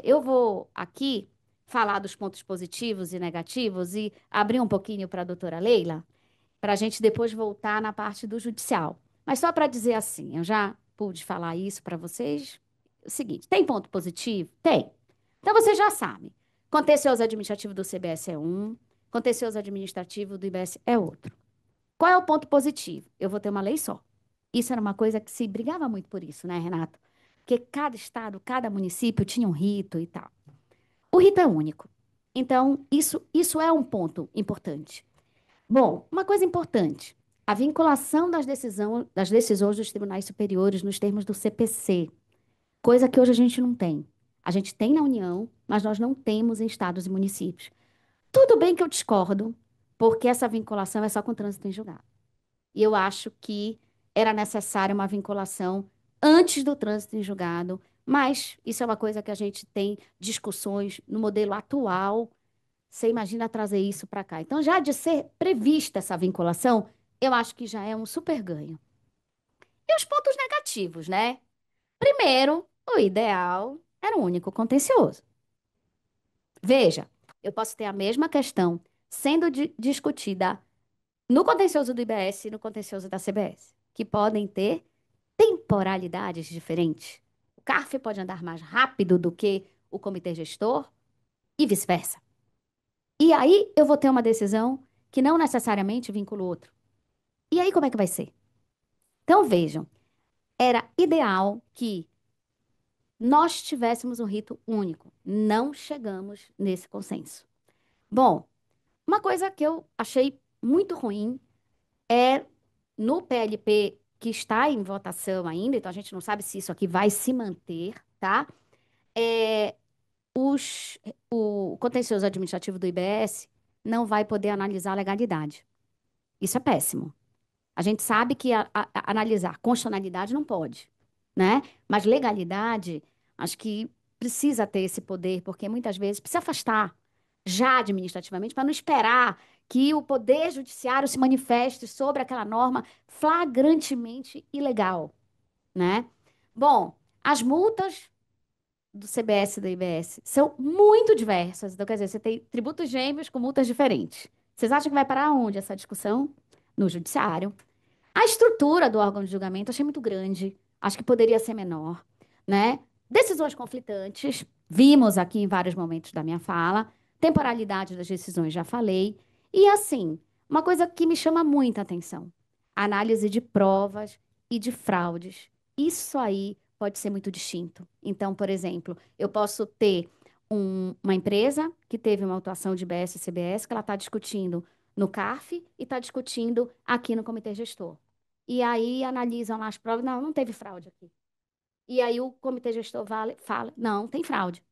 Speaker 2: eu vou aqui falar dos pontos positivos e negativos e abrir um pouquinho para a doutora Leila, para a gente depois voltar na parte do judicial. Mas só para dizer assim, eu já pude falar isso para vocês. É o seguinte, tem ponto positivo? Tem. Então, você já sabe. Contencioso administrativo do CBS é um, contencioso administrativo do IBS é outro. Qual é o ponto positivo? Eu vou ter uma lei só. Isso era uma coisa que se brigava muito por isso, né, Renato? Porque cada estado, cada município tinha um rito e tal. O rito é único. Então, isso é um ponto importante. Bom, uma coisa importante: a vinculação das decisões dos tribunais superiores nos termos do CPC, coisa que hoje a gente não tem. A gente tem na União, mas nós não temos em estados e municípios. Tudo bem que eu discordo, porque essa vinculação é só com trânsito em julgado. E eu acho que era necessária uma vinculação antes do trânsito em julgado, mas isso é uma coisa que a gente tem discussões no modelo atual. Você imagina trazer isso para cá. Então, já de ser prevista essa vinculação, eu acho que já é um super ganho. E os pontos negativos, né? Primeiro, o ideal era um único contencioso. Veja, eu posso ter a mesma questão sendo discutida no contencioso do IBS e no contencioso da CBS, que podem ter temporalidades diferentes. O CARF pode andar mais rápido do que o comitê gestor e vice-versa. E aí eu vou ter uma decisão que não necessariamente vincula o outro. E aí como é que vai ser? Então vejam, era ideal que nós tivéssemos um rito único. Não chegamos nesse consenso. Bom, uma coisa que eu achei muito ruim é no PLP que está em votação ainda, então a gente não sabe se isso aqui vai se manter, tá? É, o contencioso administrativo do IBS não vai poder analisar a legalidade. Isso é péssimo. A gente sabe que analisar constitucionalidade não pode, né? Mas legalidade, acho que precisa ter esse poder, porque muitas vezes precisa afastar já administrativamente, para não esperar que o poder judiciário se manifeste sobre aquela norma flagrantemente ilegal, né? Bom, as multas do CBS e do IBS são muito diversas. Então, quer dizer, você tem tributos gêmeos com multas diferentes. Vocês acham que vai parar onde essa discussão? No judiciário. A estrutura do órgão de julgamento achei muito grande. Acho que poderia ser menor, né? Decisões conflitantes, vimos aqui em vários momentos da minha fala. Temporalidade das decisões, já falei. E assim, uma coisa que me chama muita atenção: análise de provas e de fraudes. Isso aí pode ser muito distinto. Então, por exemplo, eu posso ter uma empresa que teve uma atuação de BS e CBS que ela está discutindo no CARF e está discutindo aqui no comitê gestor. E aí analisam lá as provas, não, não teve fraude aqui. E aí o comitê gestor fala, não, tem fraude.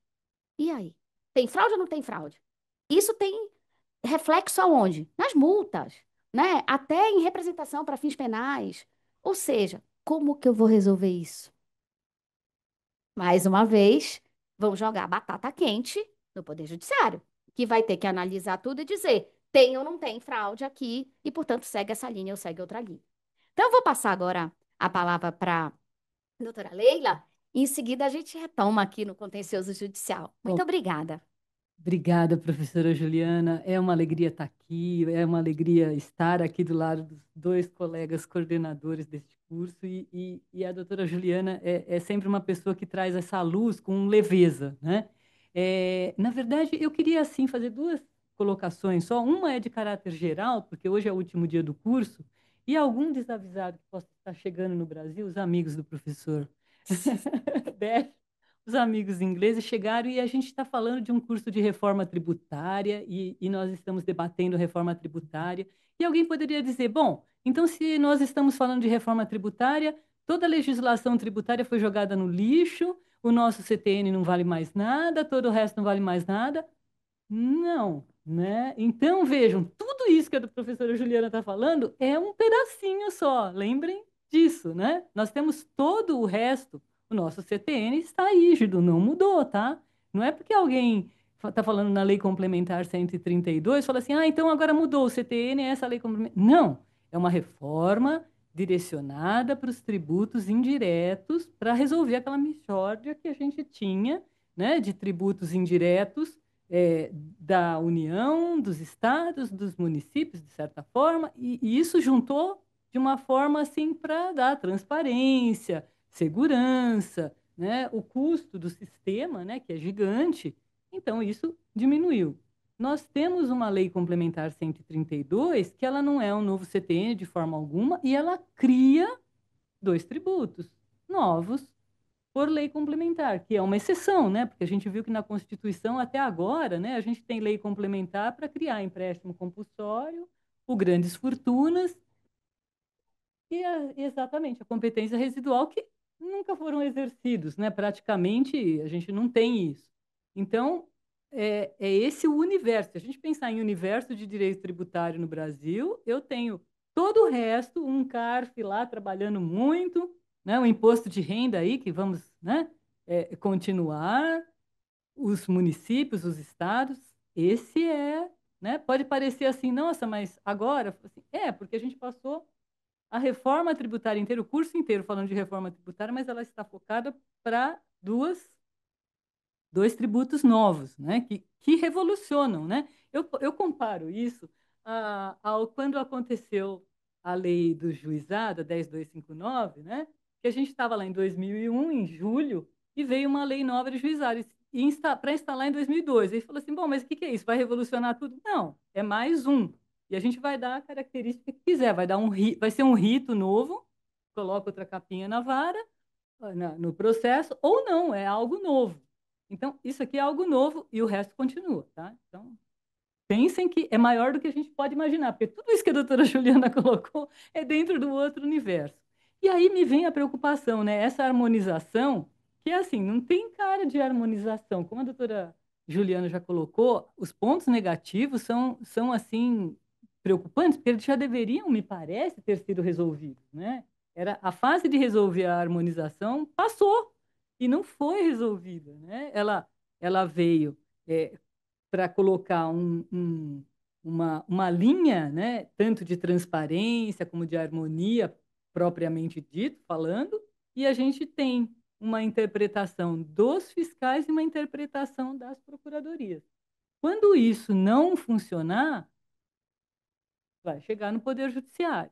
Speaker 2: E aí? Tem fraude ou não tem fraude? Isso tem reflexo aonde? Nas multas, né? Até em representação para fins penais. Ou seja, como que eu vou resolver isso? Mais uma vez, vão jogar batata quente no Poder Judiciário, que vai ter que analisar tudo e dizer, tem ou não tem fraude aqui, e, portanto, segue essa linha ou segue outra linha. Então, eu vou passar agora a palavra para a doutora Leila, e em seguida a gente retoma aqui no contencioso judicial.
Speaker 3: Bom,
Speaker 2: Muito obrigada.
Speaker 3: obrigada, professora Juliana. É uma alegria estar aqui, é uma alegria estar aqui do lado dos dois colegas coordenadores deste curso. E a doutora Juliana é sempre uma pessoa que traz essa luz com leveza, né? Na verdade, eu queria, assim, fazer duas colocações só. Uma é de caráter geral, porque hoje é o último dia do curso, e algum desavisado que possa estar chegando no Brasil, os amigos do professor Beth, os amigos ingleses chegaram e a gente está falando de um curso de reforma tributária e nós estamos debatendo reforma tributária. E alguém poderia dizer, bom, então se nós estamos falando de reforma tributária, toda a legislação tributária foi jogada no lixo, o nosso CTN não vale mais nada, todo o resto não vale mais nada. Não, né? Então, vejam, tudo isso que a professora Juliana está falando é um pedacinho só. Lembrem disso, né? Nós temos todo o resto. O nosso CTN está rígido, não mudou, tá? Não é porque alguém está falando na Lei Complementar 132, fala assim, ah, então agora mudou o CTN, é essa lei complementar. Não, é uma reforma direcionada para os tributos indiretos para resolver aquela mixórdia que a gente tinha, né, de tributos indiretos da União, dos estados, dos municípios, de certa forma, e isso juntou de uma forma assim para dar transparência, segurança, né? O custo do sistema, né, que é gigante, então isso diminuiu. Nós temos uma lei complementar 132 que ela não é um novo CTN de forma alguma e ela cria dois tributos novos por lei complementar, que é uma exceção, né? Porque a gente viu que na Constituição, até agora, né, a gente tem lei complementar para criar empréstimo compulsório, o grandes fortunas e exatamente a competência residual que nunca foram exercidos, né? Praticamente a gente não tem isso. Então, é esse o universo. Se a gente pensar em universo de direito tributário no Brasil, eu tenho Todo o resto, um CARF lá trabalhando muito, né? O imposto de renda aí, que vamos, né, continuar, os municípios, os estados, esse é, né? Pode parecer assim, nossa, mas agora, assim, porque a gente passou a reforma tributária inteira, o curso inteiro falando de reforma tributária, mas ela está focada para dois tributos novos, né, que revolucionam, né? Eu comparo isso ao quando aconteceu a lei do juizado, a 10.259, né, que a gente estava lá em 2001, em julho, e veio uma lei nova de juizado para instalar em 2002. Aí falou assim, bom, mas o que é isso? Vai revolucionar tudo? Não, é mais um. E a gente vai dar a característica que quiser, vai ser um rito novo, coloca outra capinha na vara, no processo, ou não, é algo novo. Então, isso aqui é algo novo e o resto continua, tá? Então, pensem que é maior do que a gente pode imaginar, porque tudo isso que a doutora Juliana colocou é dentro do outro universo. E aí me vem a preocupação, né? Essa harmonização, que é assim, não tem cara de harmonização. Como a doutora Juliana já colocou, os pontos negativos são assim, preocupantes, porque eles já deveriam, me parece, ter sido resolvidos, né? Era a fase de resolver a harmonização passou e não foi resolvida, né? Ela veio para colocar uma linha, né, tanto de transparência como de harmonia, propriamente dito, falando, e a gente tem uma interpretação dos fiscais e uma interpretação das procuradorias. Quando isso não funcionar, vai chegar no Poder Judiciário.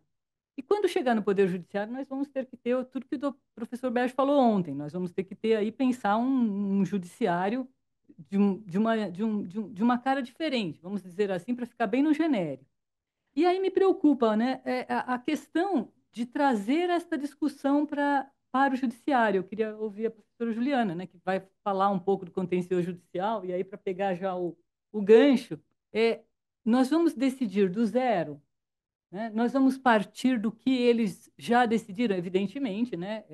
Speaker 3: E quando chegar no Poder Judiciário, nós vamos ter que ter tudo que o professor Berge falou ontem. Nós vamos ter que ter aí, pensar um judiciário de uma cara diferente, vamos dizer assim, para ficar bem no genérico. E aí me preocupa, né, a questão de trazer essa discussão para o judiciário. Eu queria ouvir a professora Juliana, né, que vai falar um pouco do contencioso judicial, e aí para pegar já o gancho, nós vamos decidir do zero, né? Nós vamos partir do que eles já decidiram, evidentemente, né?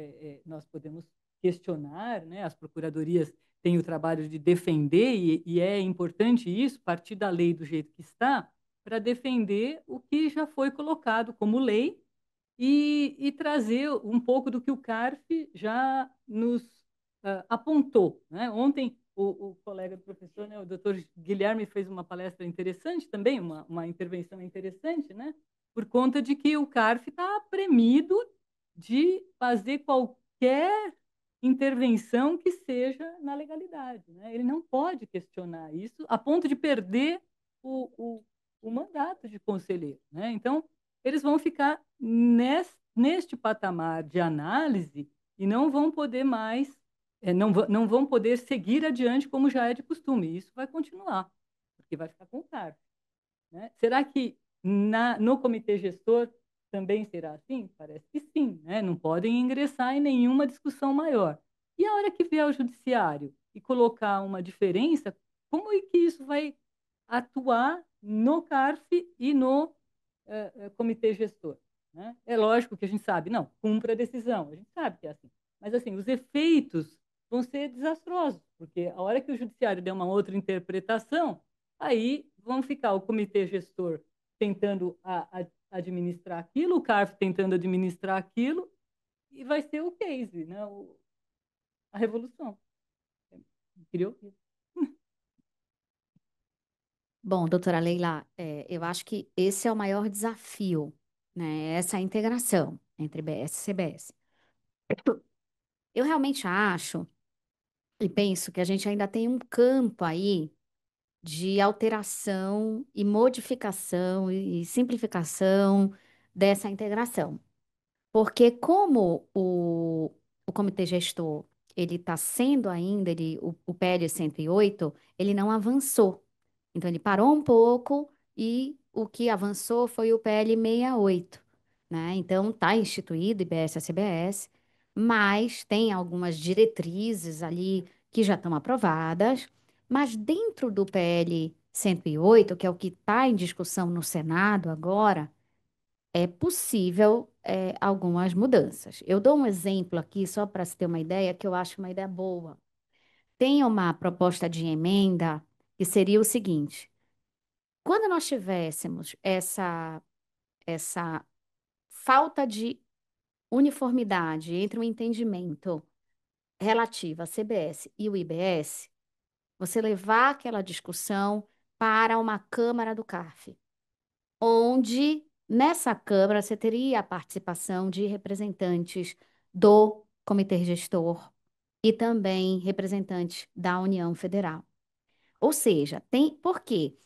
Speaker 3: Nós podemos questionar, né? As procuradorias têm o trabalho de defender, e é importante isso, partir da lei do jeito que está, para defender o que já foi colocado como lei e trazer um pouco do que o CARF já nos apontou, né? Ontem, o colega do professor, né, o doutor Guilherme, fez uma palestra interessante também, uma intervenção interessante, né? Por conta de que o CARF está premido de fazer qualquer intervenção que seja na legalidade, né? Ele não pode questionar isso a ponto de perder o, o, o mandato de conselheiro, né? Então, eles vão ficar neste patamar de análise e não vão poder mais, não vão poder seguir adiante como já é de costume. Isso vai continuar, porque vai ficar com o CARF, né? Será que no comitê gestor também será assim? Parece que sim, né? Não podem ingressar em nenhuma discussão maior. E a hora que vier o judiciário e colocar uma diferença, como é que isso vai atuar no CARF e no comitê gestor, né? É lógico que a gente sabe, não, cumpra a decisão, a gente sabe que é assim. Mas, assim, os efeitos vão ser desastrosos, porque a hora que o judiciário der uma outra interpretação, aí vão ficar o comitê gestor tentando administrar aquilo, o CARF tentando administrar aquilo, e vai ser o case, né? A revolução. Queria ouvir.
Speaker 2: Bom, doutora Leila, eu acho que esse é o maior desafio, né? Essa integração entre BS e CBS. Eu realmente acho e penso que a gente ainda tem um campo aí de alteração e modificação e simplificação dessa integração. Porque como o comitê gestor ele está sendo ainda, o PL 108 ele não avançou. Então, ele parou um pouco e o que avançou foi o PL 68, né? Então, está instituído IBS-CBS, mas tem algumas diretrizes ali que já estão aprovadas, mas dentro do PL 108, que é o que está em discussão no Senado agora, é possível algumas mudanças. Eu dou um exemplo aqui, só para se ter uma ideia, que eu acho uma ideia boa. Tem uma proposta de emenda que seria o seguinte: quando nós tivéssemos essa falta de uniformidade entre o entendimento relativo à CBS e o IBS, você levar aquela discussão para uma Câmara do CARF, onde nessa Câmara você teria a participação de representantes do Comitê Gestor e também representantes da União Federal. Ou seja, tem por quê?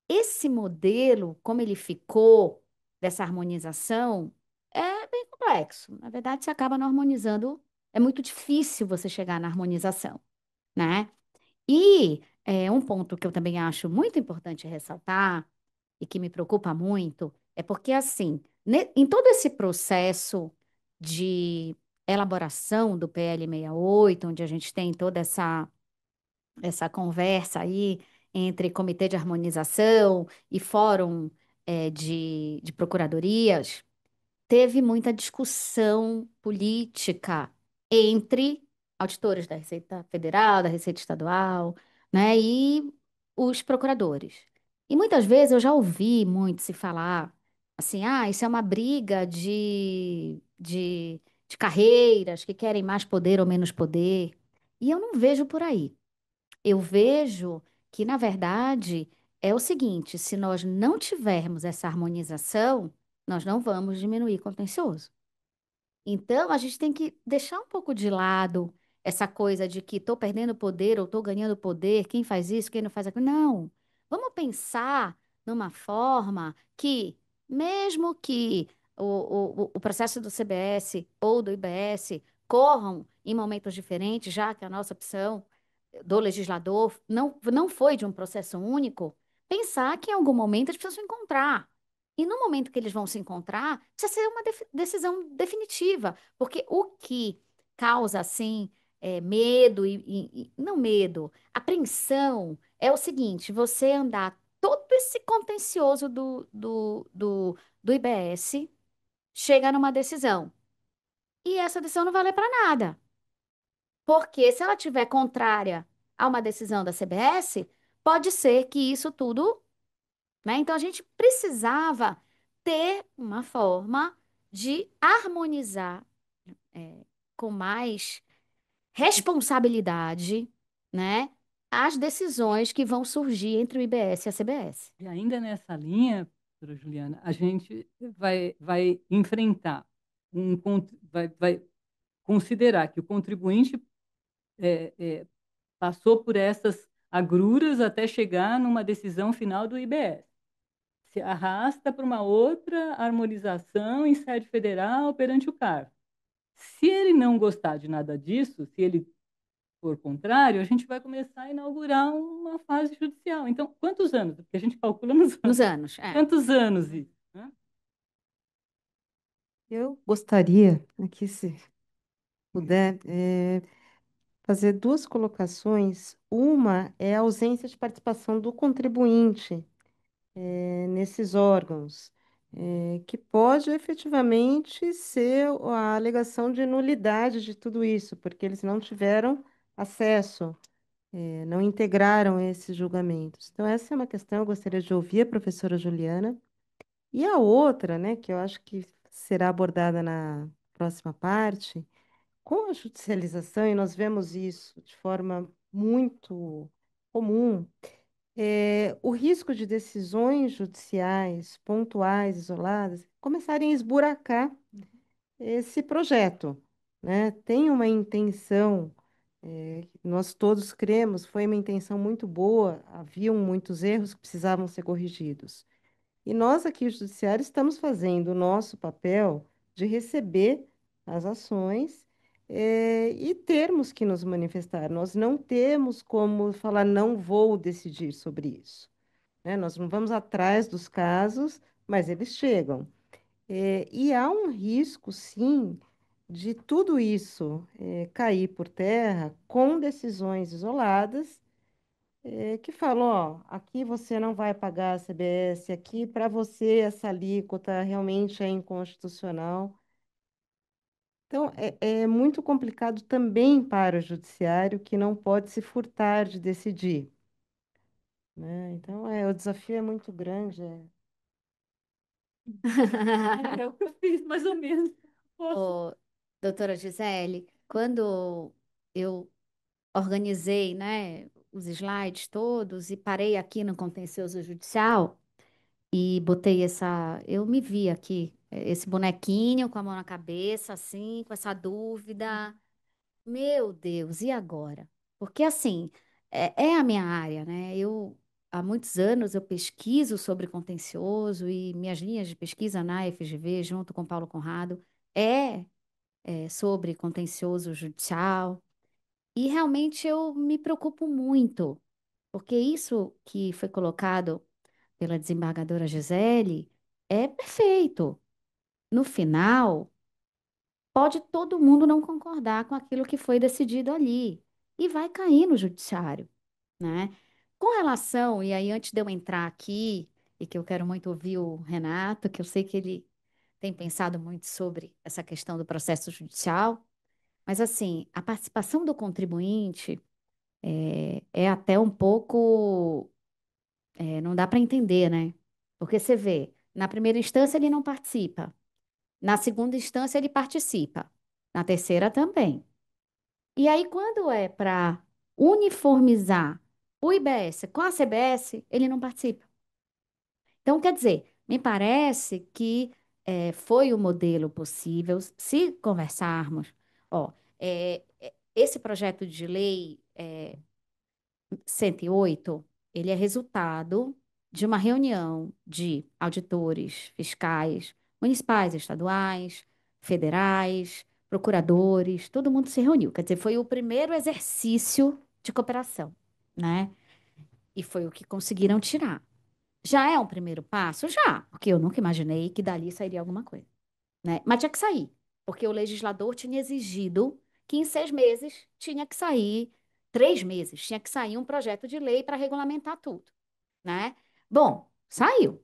Speaker 2: Esse modelo, como ele ficou dessa harmonização, é bem complexo. Na verdade, você acaba não harmonizando, é muito difícil você chegar na harmonização, né? E um ponto que eu também acho muito importante ressaltar e que me preocupa muito é porque, assim, em todo esse processo de elaboração do PL 68, onde a gente tem toda essa conversa aí entre comitê de harmonização e fórum de procuradorias, teve muita discussão política entre auditores da Receita Federal, da Receita Estadual, né, e os procuradores. E muitas vezes eu já ouvi muito se falar assim, isso é uma briga de carreiras que querem mais poder ou menos poder. E eu não vejo por aí. Eu vejo que, na verdade, é o seguinte: se nós não tivermos essa harmonização, nós não vamos diminuir contencioso. Então, a gente tem que deixar um pouco de lado essa coisa de que estou perdendo poder ou estou ganhando poder, quem faz isso, quem não faz aquilo. Não. Vamos pensar numa forma que, mesmo que o processo do CBS ou do IBS corram em momentos diferentes, já que a nossa opção do legislador não foi de um processo único, pensar que em algum momento eles precisam se encontrar. E no momento que eles vão se encontrar, precisa ser uma decisão definitiva, porque o que causa, assim, medo não medo, apreensão, é o seguinte: você andar todo esse contencioso do IBS, chega numa decisão, e essa decisão não vale para nada. Porque se ela tiver contrária a uma decisão da CBS, pode ser que isso tudo, né? Então a gente precisava ter uma forma de harmonizar com mais responsabilidade, né, as decisões que vão surgir entre o IBS e a CBS.
Speaker 3: E ainda nessa linha, doutora Juliana, a gente vai enfrentar, vai considerar que o contribuinte passou por essas agruras até chegar numa decisão final do IBS. Se arrasta para uma outra harmonização em sede federal perante o CARF. Se ele não gostar de nada disso, se ele for contrário, a gente vai começar a inaugurar uma fase judicial. Então, quantos anos? Porque a gente calcula nos
Speaker 2: Nos
Speaker 3: anos.
Speaker 2: anos, é.
Speaker 3: Quantos anos isso? Né?
Speaker 4: Eu gostaria, aqui, se puder, fazer duas colocações. Uma é a ausência de participação do contribuinte, nesses órgãos, que pode efetivamente ser a alegação de nulidade de tudo isso, porque eles não tiveram acesso, não integraram esses julgamentos. Então, essa é uma questão, eu gostaria de ouvir a professora Juliana. E a outra, né, que eu acho que será abordada na próxima parte, com a judicialização, e nós vemos isso de forma muito comum, o risco de decisões judiciais pontuais, isoladas, começarem a esburacar esse projeto, né? Tem uma intenção, nós todos cremos, foi uma intenção muito boa, haviam muitos erros que precisavam ser corrigidos. E nós aqui, o Judiciário, estamos fazendo o nosso papel de receber as ações, e termos que nos manifestar. Nós não temos como falar, não vou decidir sobre isso, né? Nós não vamos atrás dos casos, mas eles chegam. E há um risco, sim, de tudo isso, cair por terra com decisões isoladas que falam, ó, aqui você não vai pagar a CBS, aqui para você essa alíquota realmente é inconstitucional. Então, é muito complicado também para o judiciário, que não pode se furtar de decidir, né? Então, o desafio é muito grande.
Speaker 3: É o que eu fiz, mais ou menos. Posso?
Speaker 2: Ô, doutora Gisele, quando eu organizei, né, os slides todos e parei aqui no contencioso judicial e botei eu me vi aqui, esse bonequinho com a mão na cabeça, assim, com essa dúvida. Meu Deus, e agora? Porque assim, é a minha área, né? Há muitos anos eu pesquiso sobre contencioso e minhas linhas de pesquisa na FGV, junto com Paulo Conrado, é, é sobre contencioso judicial. E realmente eu me preocupo muito, porque isso que foi colocado pela desembargadora Gisele é perfeito. No final, pode todo mundo não concordar com aquilo que foi decidido ali e vai cair no judiciário, né? Com relação, e aí antes de eu entrar aqui, e que eu quero muito ouvir o Renato, que eu sei que ele tem pensado muito sobre essa questão do processo judicial, mas assim, a participação do contribuinte é até um pouco, não dá para entender, né? Porque você vê, na primeira instância ele não participa, na segunda instância ele participa, na terceira também. E aí, quando é para uniformizar o IBS com a CBS, ele não participa. Então, quer dizer, me parece que foi o modelo possível, se conversarmos, ó, esse projeto de lei 108, ele é resultado de uma reunião de auditores fiscais municipais, estaduais, federais, procuradores, todo mundo se reuniu. Quer dizer, foi o primeiro exercício de cooperação, né? E foi o que conseguiram tirar. Já é um primeiro passo? Já, porque eu nunca imaginei que dali sairia alguma coisa, né? Mas tinha que sair, porque o legislador tinha exigido que em 6 meses tinha que sair, 3 meses, tinha que sair um projeto de lei para regulamentar tudo, né? Bom, saiu.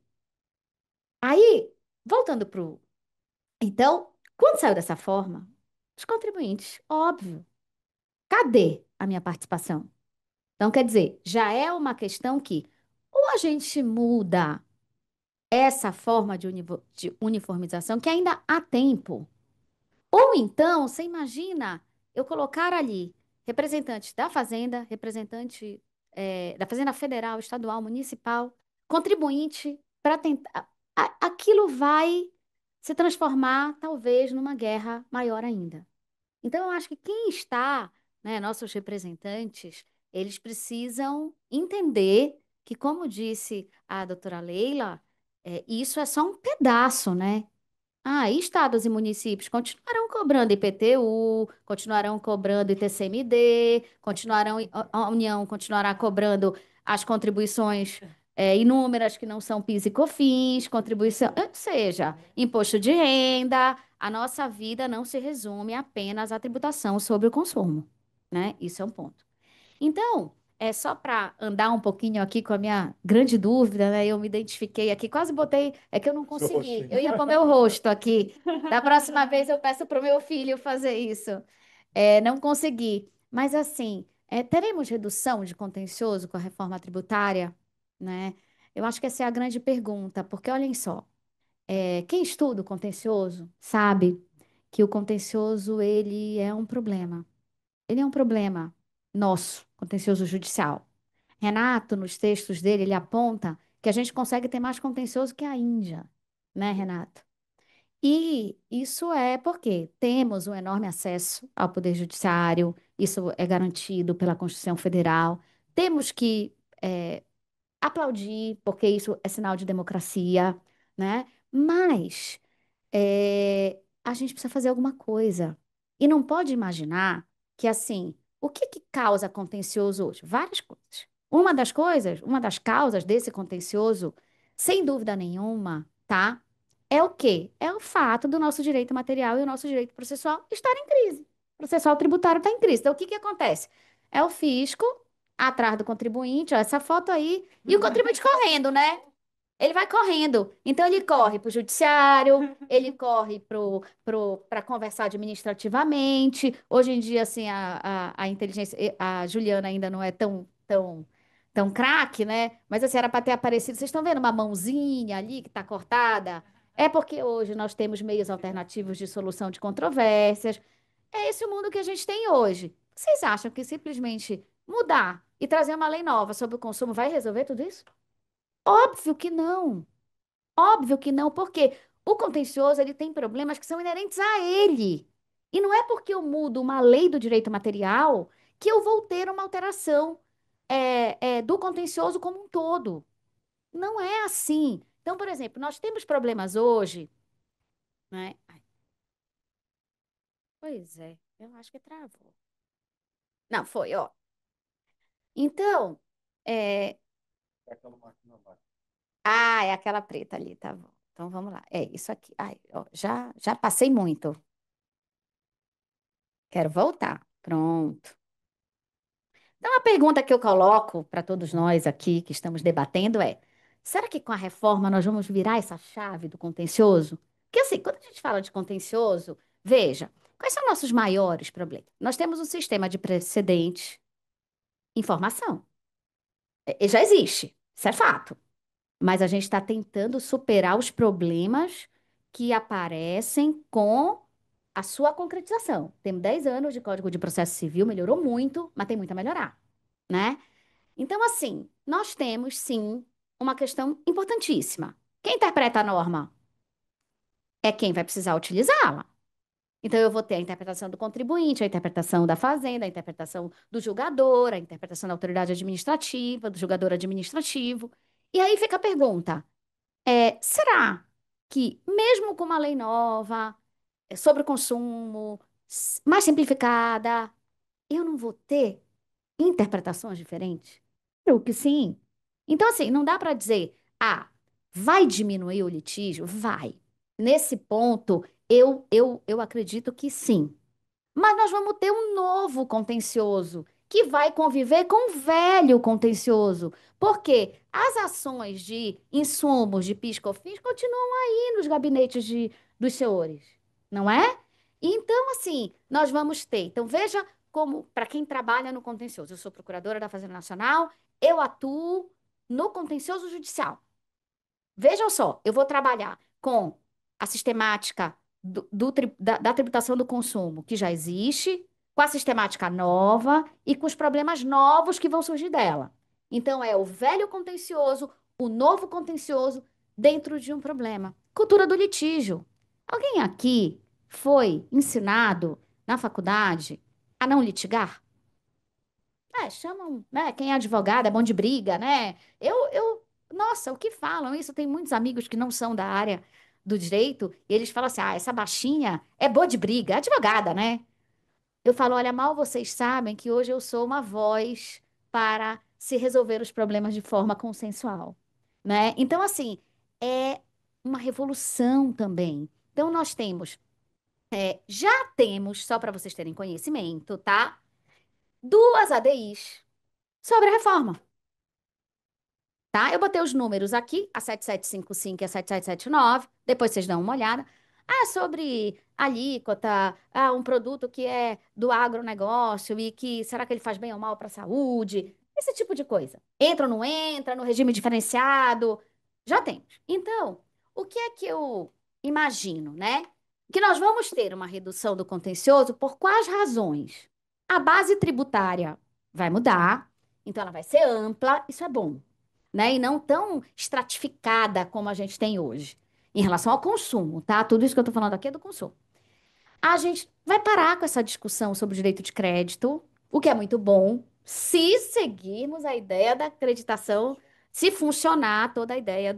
Speaker 2: Aí, voltando para o. Então, quando saiu dessa forma, os contribuintes, óbvio, cadê a minha participação? Então, quer dizer, já é uma questão que ou a gente muda essa forma de uniformização, que ainda há tempo. Ou então, você imagina eu colocar ali representantes da Fazenda, representante da Fazenda Federal, Estadual, Municipal, contribuinte, para tentar. Aquilo vai se transformar, talvez, numa guerra maior ainda. Então, eu acho que quem está, né, nossos representantes, eles precisam entender que, como disse a doutora Leila, isso é só um pedaço, né? Ah, e estados e municípios continuarão cobrando IPTU, continuarão cobrando ITCMD, a União continuará cobrando as contribuições inúmeras que não são PIS e COFINS, contribuição, ou seja, imposto de renda. A nossa vida não se resume apenas à tributação sobre o consumo, né? Isso é um ponto. Então, é só para andar um pouquinho aqui com a minha grande dúvida, né? Eu me identifiquei aqui, quase botei, é que eu não
Speaker 1: Seu
Speaker 2: consegui.
Speaker 1: rostinho.
Speaker 2: Eu ia pôr meu rosto aqui. Da próxima vez eu peço para o meu filho fazer isso. Não consegui. Mas assim, teremos redução de contencioso com a reforma tributária, né? Eu acho que essa é a grande pergunta, porque olhem só, quem estuda o contencioso sabe que o contencioso ele é um problema. Ele é um problema nosso, contencioso judicial. Renato, nos textos dele, ele aponta que a gente consegue ter mais contencioso que a Índia, né, Renato? E isso é porque temos um enorme acesso ao Poder Judiciário, isso é garantido pela Constituição Federal. Temos que aplaudir, porque isso é sinal de democracia, né? Mas a gente precisa fazer alguma coisa. E não pode imaginar que, assim, o que que causa contencioso hoje? Várias coisas. Uma das causas desse contencioso, sem dúvida nenhuma, tá? É o quê? É o fato do nosso direito material e o nosso direito processual estar em crise. O processual tributário está em crise. Então, o que que acontece? É o fisco atrás do contribuinte, ó, essa foto aí, e o contribuinte correndo, né? Ele vai correndo. Então, ele corre para o judiciário, ele corre para conversar administrativamente. Hoje em dia, assim, a inteligência, a Juliana ainda não é tão craque, né? Mas, assim, era para ter aparecido. Vocês estão vendo uma mãozinha ali que está cortada? É porque hoje nós temos meios alternativos de solução de controvérsias. É esse o mundo que a gente tem hoje. Vocês acham que simplesmente mudar e trazer uma lei nova sobre o consumo vai resolver tudo isso? Óbvio que não. Óbvio que não, porque o contencioso ele tem problemas que são inerentes a ele. E não é porque eu mudo uma lei do direito material que eu vou ter uma alteração do contencioso como um todo. Não é assim. Então, por exemplo, nós temos problemas hoje, né? Ai, pois é, eu acho que travou. Não, foi, ó. Então, é... é aquela preta ali, tá bom. Então, vamos lá. É isso aqui. Ai, ó, já passei muito. Quero voltar. Pronto. Então, a pergunta que eu coloco para todos nós aqui que estamos debatendo é: será que com a reforma nós vamos virar essa chave do contencioso? Porque, assim, quando a gente fala de contencioso, veja, quais são nossos maiores problemas? Nós temos um sistema de precedentes, informação. Já existe, isso é fato. Mas a gente está tentando superar os problemas que aparecem com a sua concretização. Temos 10 anos de Código de Processo Civil, melhorou muito, mas tem muito a melhorar, né? Então, assim, nós temos, sim, uma questão importantíssima. Quem interpreta a norma é quem vai precisar utilizá-la. Então, eu vou ter a interpretação do contribuinte, a interpretação da fazenda, a interpretação do julgador, a interpretação da autoridade administrativa, do julgador administrativo. E aí fica a pergunta: será que, mesmo com uma lei nova, sobre o consumo, mais simplificada, eu não vou ter interpretações diferentes? Claro que sim. Então, assim, não dá para dizer, vai diminuir o litígio? Vai. Nesse ponto, eu acredito que sim. Mas nós vamos ter um novo contencioso que vai conviver com o velho contencioso. Porque as ações de insumos de PIS/COFINS continuam aí nos gabinetes dos senhores, não é? Então, assim, nós vamos ter. Então, veja como, para quem trabalha no contencioso, eu sou procuradora da Fazenda Nacional, eu atuo no contencioso judicial. Vejam só, eu vou trabalhar com a sistemática da tributação do consumo, que já existe, com a sistemática nova e com os problemas novos que vão surgir dela. Então, é o velho contencioso, o novo contencioso, dentro de um problema. Cultura do litígio. Alguém aqui foi ensinado na faculdade a não litigar? Chamam, né? Quem é advogado é bom de briga, né? Nossa, o que falam isso? Tem muitos amigos que não são da área do direito e eles falam assim: essa baixinha é boa de briga, é advogada, né? Eu falo: olha, mal vocês sabem que hoje eu sou uma voz para se resolver os problemas de forma consensual, né? Então, assim, é uma revolução também. Então, nós temos, já temos, só para vocês terem conhecimento, tá? Duas ADIs sobre a reforma. Tá? Eu botei os números aqui, a 7755 e a 7779, depois vocês dão uma olhada. Sobre alíquota, um produto que é do agronegócio e que será que ele faz bem ou mal para a saúde? Esse tipo de coisa. Entra ou não entra no regime diferenciado? Já temos. Então, o que é que eu imagino, né? Que nós vamos ter uma redução do contencioso por quais razões? A base tributária vai mudar, então ela vai ser ampla, isso é bom, né? E não tão estratificada como a gente tem hoje, em relação ao consumo, tá? Tudo isso que eu tô falando aqui é do consumo. A gente vai parar com essa discussão sobre o direito de crédito, o que é muito bom, se seguirmos a ideia da acreditação, se funcionar toda a ideia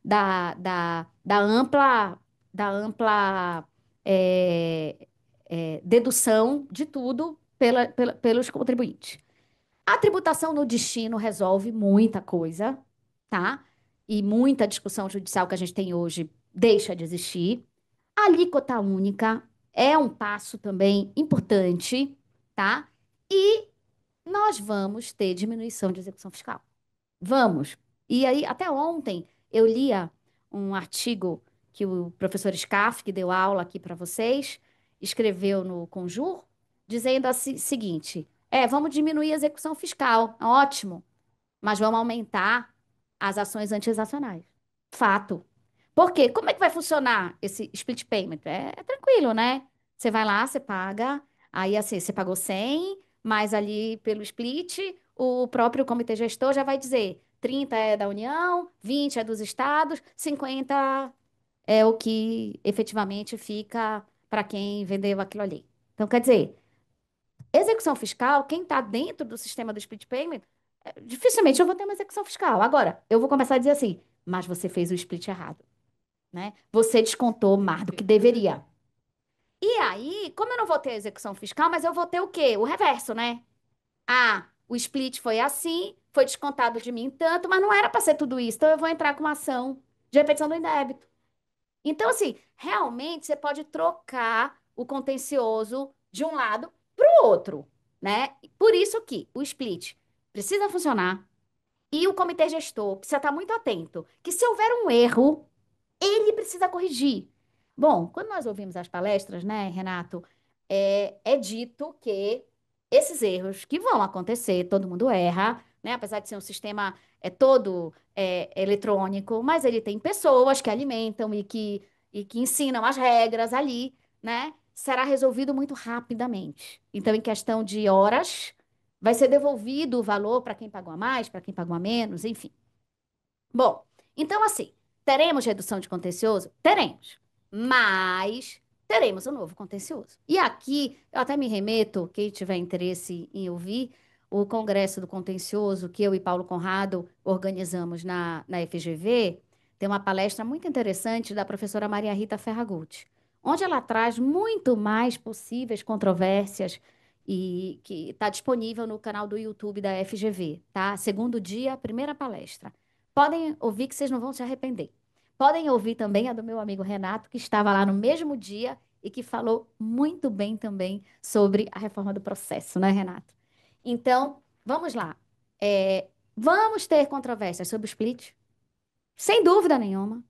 Speaker 2: da ampla é, dedução de tudo pelos contribuintes. A tributação no destino resolve muita coisa, tá? E muita discussão judicial que a gente tem hoje deixa de existir. A alíquota única é um passo também importante, tá? E nós vamos ter diminuição de execução fiscal. Vamos. E aí, até ontem, eu lia um artigo que o professor Scaff, que deu aula aqui para vocês, escreveu no Conjur, dizendo assim, seguinte: vamos diminuir a execução fiscal, ótimo, mas vamos aumentar as ações anti-exacionais. Fato. Por quê? Como é que vai funcionar esse split payment? É tranquilo, né? Você vai lá, você paga, aí assim, você pagou 100, mas ali pelo split, o próprio comitê gestor já vai dizer 30 é da União, 20 é dos estados, 50 é o que efetivamente fica para quem vendeu aquilo ali. Então, quer dizer, execução fiscal, quem está dentro do sistema do split payment, dificilmente eu vou ter uma execução fiscal. Agora, eu vou começar a dizer assim, mas você fez o split errado, né? Você descontou mais do que deveria. E aí, como eu não vou ter execução fiscal, mas eu vou ter o quê? O reverso, né? Ah, o split foi assim, foi descontado de mim tanto, mas não era para ser tudo isso. Então, eu vou entrar com uma ação de repetição do indébito. Então, assim, realmente você pode trocar o contencioso de um lado para o outro, né? Por isso que o split precisa funcionar e o comitê gestor precisa estar muito atento, que se houver um erro, ele precisa corrigir. Bom, quando nós ouvimos as palestras, né, Renato, é dito que esses erros que vão acontecer, todo mundo erra, né, apesar de ser um sistema todo eletrônico, mas ele tem pessoas que alimentam e que ensinam as regras ali, né, será resolvido muito rapidamente. Então, em questão de horas, vai ser devolvido o valor para quem pagou a mais, para quem pagou a menos, enfim. Bom, então assim, teremos redução de contencioso? Teremos. Mas teremos um novo contencioso. E aqui, eu até me remeto, quem tiver interesse em ouvir, o Congresso do Contencioso, que eu e Paulo Conrado organizamos na FGV, tem uma palestra muito interessante da professora Maria Rita Ferragutti, onde ela traz muito mais possíveis controvérsias e que está disponível no canal do YouTube da FGV, tá? Segundo dia, primeira palestra. Podem ouvir que vocês não vão se arrepender. Podem ouvir também a do meu amigo Renato, que estava lá no mesmo dia e que falou muito bem também sobre a reforma do processo, né, Renato? Então, vamos lá. Vamos ter controvérsias sobre o split? Sem dúvida nenhuma.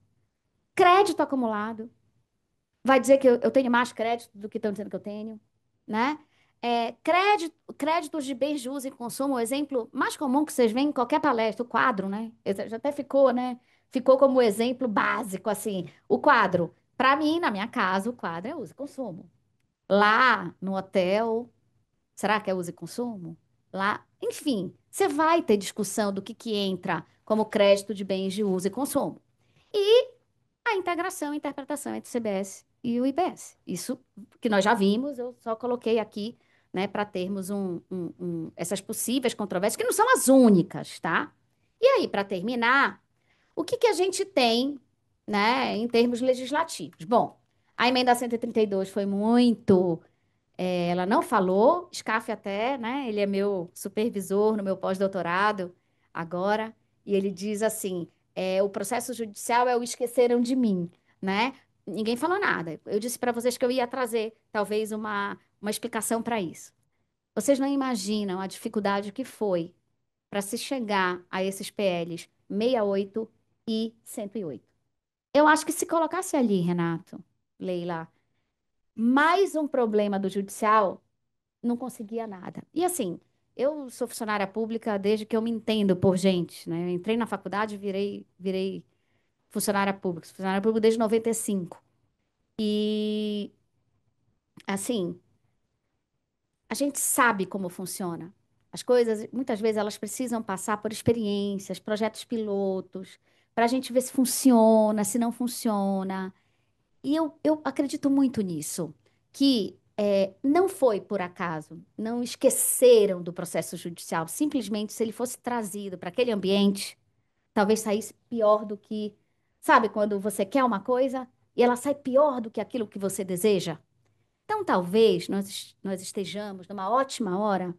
Speaker 2: Crédito acumulado. Vai dizer que eu tenho mais crédito do que estão dizendo que eu tenho, né? Créditos de bens de uso e consumo, o exemplo mais comum que vocês veem em qualquer palestra, o quadro, né? Esse já até ficou, né? Ficou como exemplo básico, assim. O quadro, para mim, na minha casa, o quadro é uso e consumo. Lá no hotel, será que é uso e consumo? Lá, enfim, você vai ter discussão do que entra como crédito de bens de uso e consumo. E a integração e interpretação entre o CBS e o IBS. Isso que nós já vimos, eu só coloquei aqui, né, para termos essas possíveis controvérsias, que não são as únicas, tá? E aí, para terminar, o que a gente tem, né, em termos legislativos? Bom, a emenda 132 foi muito. Ela não falou, SCAF até, né? Ele é meu supervisor no meu pós-doutorado agora, e ele diz assim: o processo judicial é o esqueceram de mim, né? Ninguém falou nada. Eu disse para vocês que eu ia trazer talvez uma explicação para isso. Vocês não imaginam a dificuldade que foi para se chegar a esses PLs 68 e 108. Eu acho que se colocasse ali, Renato, Leila, mais um problema do judicial não conseguia nada. E assim, eu sou funcionária pública desde que eu me entendo por gente, né? Eu entrei na faculdade e virei funcionária pública. Sou funcionária pública desde 95. E, assim, a gente sabe como funciona. As coisas, muitas vezes, elas precisam passar por experiências, projetos pilotos, para a gente ver se funciona, se não funciona. E eu acredito muito nisso, que não foi por acaso, não esqueceram do processo judicial. Simplesmente, se ele fosse trazido para aquele ambiente, talvez saísse pior do que. Sabe, quando você quer uma coisa e ela sai pior do que aquilo que você deseja? Então, talvez nós estejamos numa ótima hora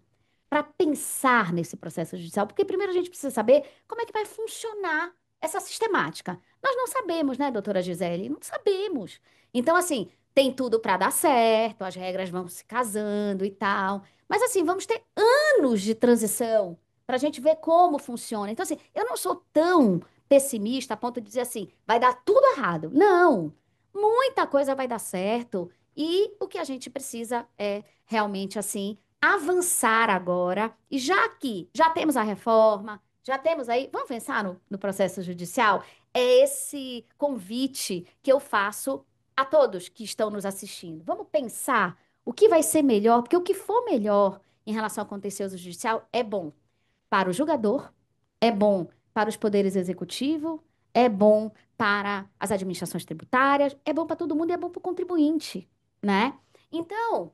Speaker 2: para pensar nesse processo judicial, porque primeiro a gente precisa saber como é que vai funcionar essa sistemática. Nós não sabemos, né, doutora Gisele? Não sabemos. Então, assim, tem tudo para dar certo, as regras vão se casando e tal. Mas, assim, vamos ter anos de transição para a gente ver como funciona. Então, assim, eu não sou tão pessimista a ponto de dizer assim, vai dar tudo errado. Não. Muita coisa vai dar certo. E o que a gente precisa é realmente, assim, avançar agora, e já que já temos a reforma, Já temos aí, vamos pensar no processo judicial? É esse convite que eu faço a todos que estão nos assistindo. Vamos pensar o que vai ser melhor, porque o que for melhor em relação ao contencioso judicial é bom para o julgador, é bom para os poderes executivo, é bom para as administrações tributárias, é bom para todo mundo e é bom para o contribuinte, né? Então,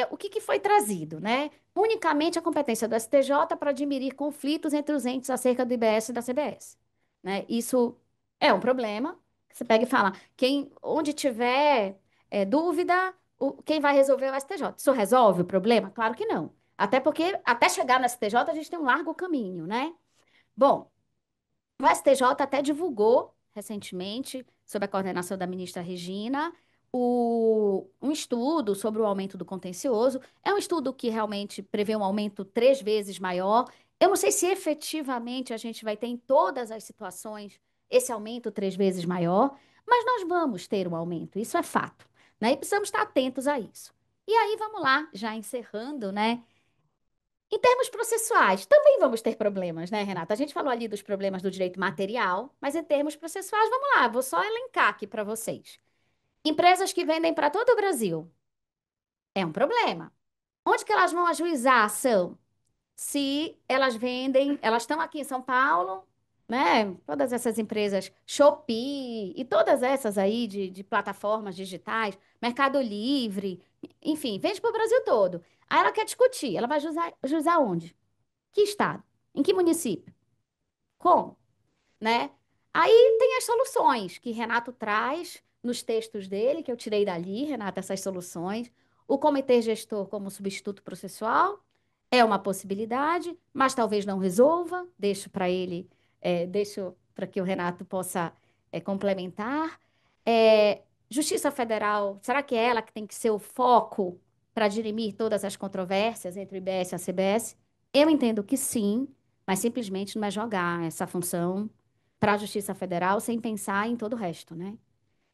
Speaker 2: o que foi trazido, né? Unicamente a competência do STJ para admitir conflitos entre os entes acerca do IBS e da CBS, né? Isso é um problema. Você pega e fala, onde tiver dúvida, quem vai resolver é o STJ. Isso resolve o problema? Claro que não. Até porque, até chegar no STJ, a gente tem um largo caminho, né? Bom, o STJ até divulgou recentemente, sob a coordenação da ministra Regina, um estudo sobre o aumento do contencioso. É um estudo que realmente prevê um aumento 3 vezes maior. Eu não sei se efetivamente a gente vai ter em todas as situações esse aumento 3 vezes maior, mas nós vamos ter um aumento, isso é fato, né? E precisamos estar atentos a isso. E aí, vamos lá, já encerrando, né? Em termos processuais, também vamos ter problemas, né, Renata? A gente falou ali dos problemas do direito material, mas em termos processuais, vamos lá, vou só elencar aqui para vocês. Empresas que vendem para todo o Brasil é um problema. Onde que elas vão ajuizar a ação? Se elas vendem, elas estão aqui em São Paulo, né? Todas essas empresas, Shopee e todas essas aí de plataformas digitais, Mercado Livre, enfim, vende para o Brasil todo. Aí ela quer discutir, ela vai ajuizar onde? Que estado? Em que município? Como? Né? Aí tem as soluções que Renato traz nos textos dele, que eu tirei dali, Renato, essas soluções. O comitê gestor como substituto processual é uma possibilidade, mas talvez não resolva. Deixo para ele, deixo para que o Renato possa complementar. Justiça Federal, será que é ela que tem que ser o foco para dirimir todas as controvérsias entre o IBS e a CBS? Eu entendo que sim, mas simplesmente não é jogar essa função para a Justiça Federal sem pensar em todo o resto, né?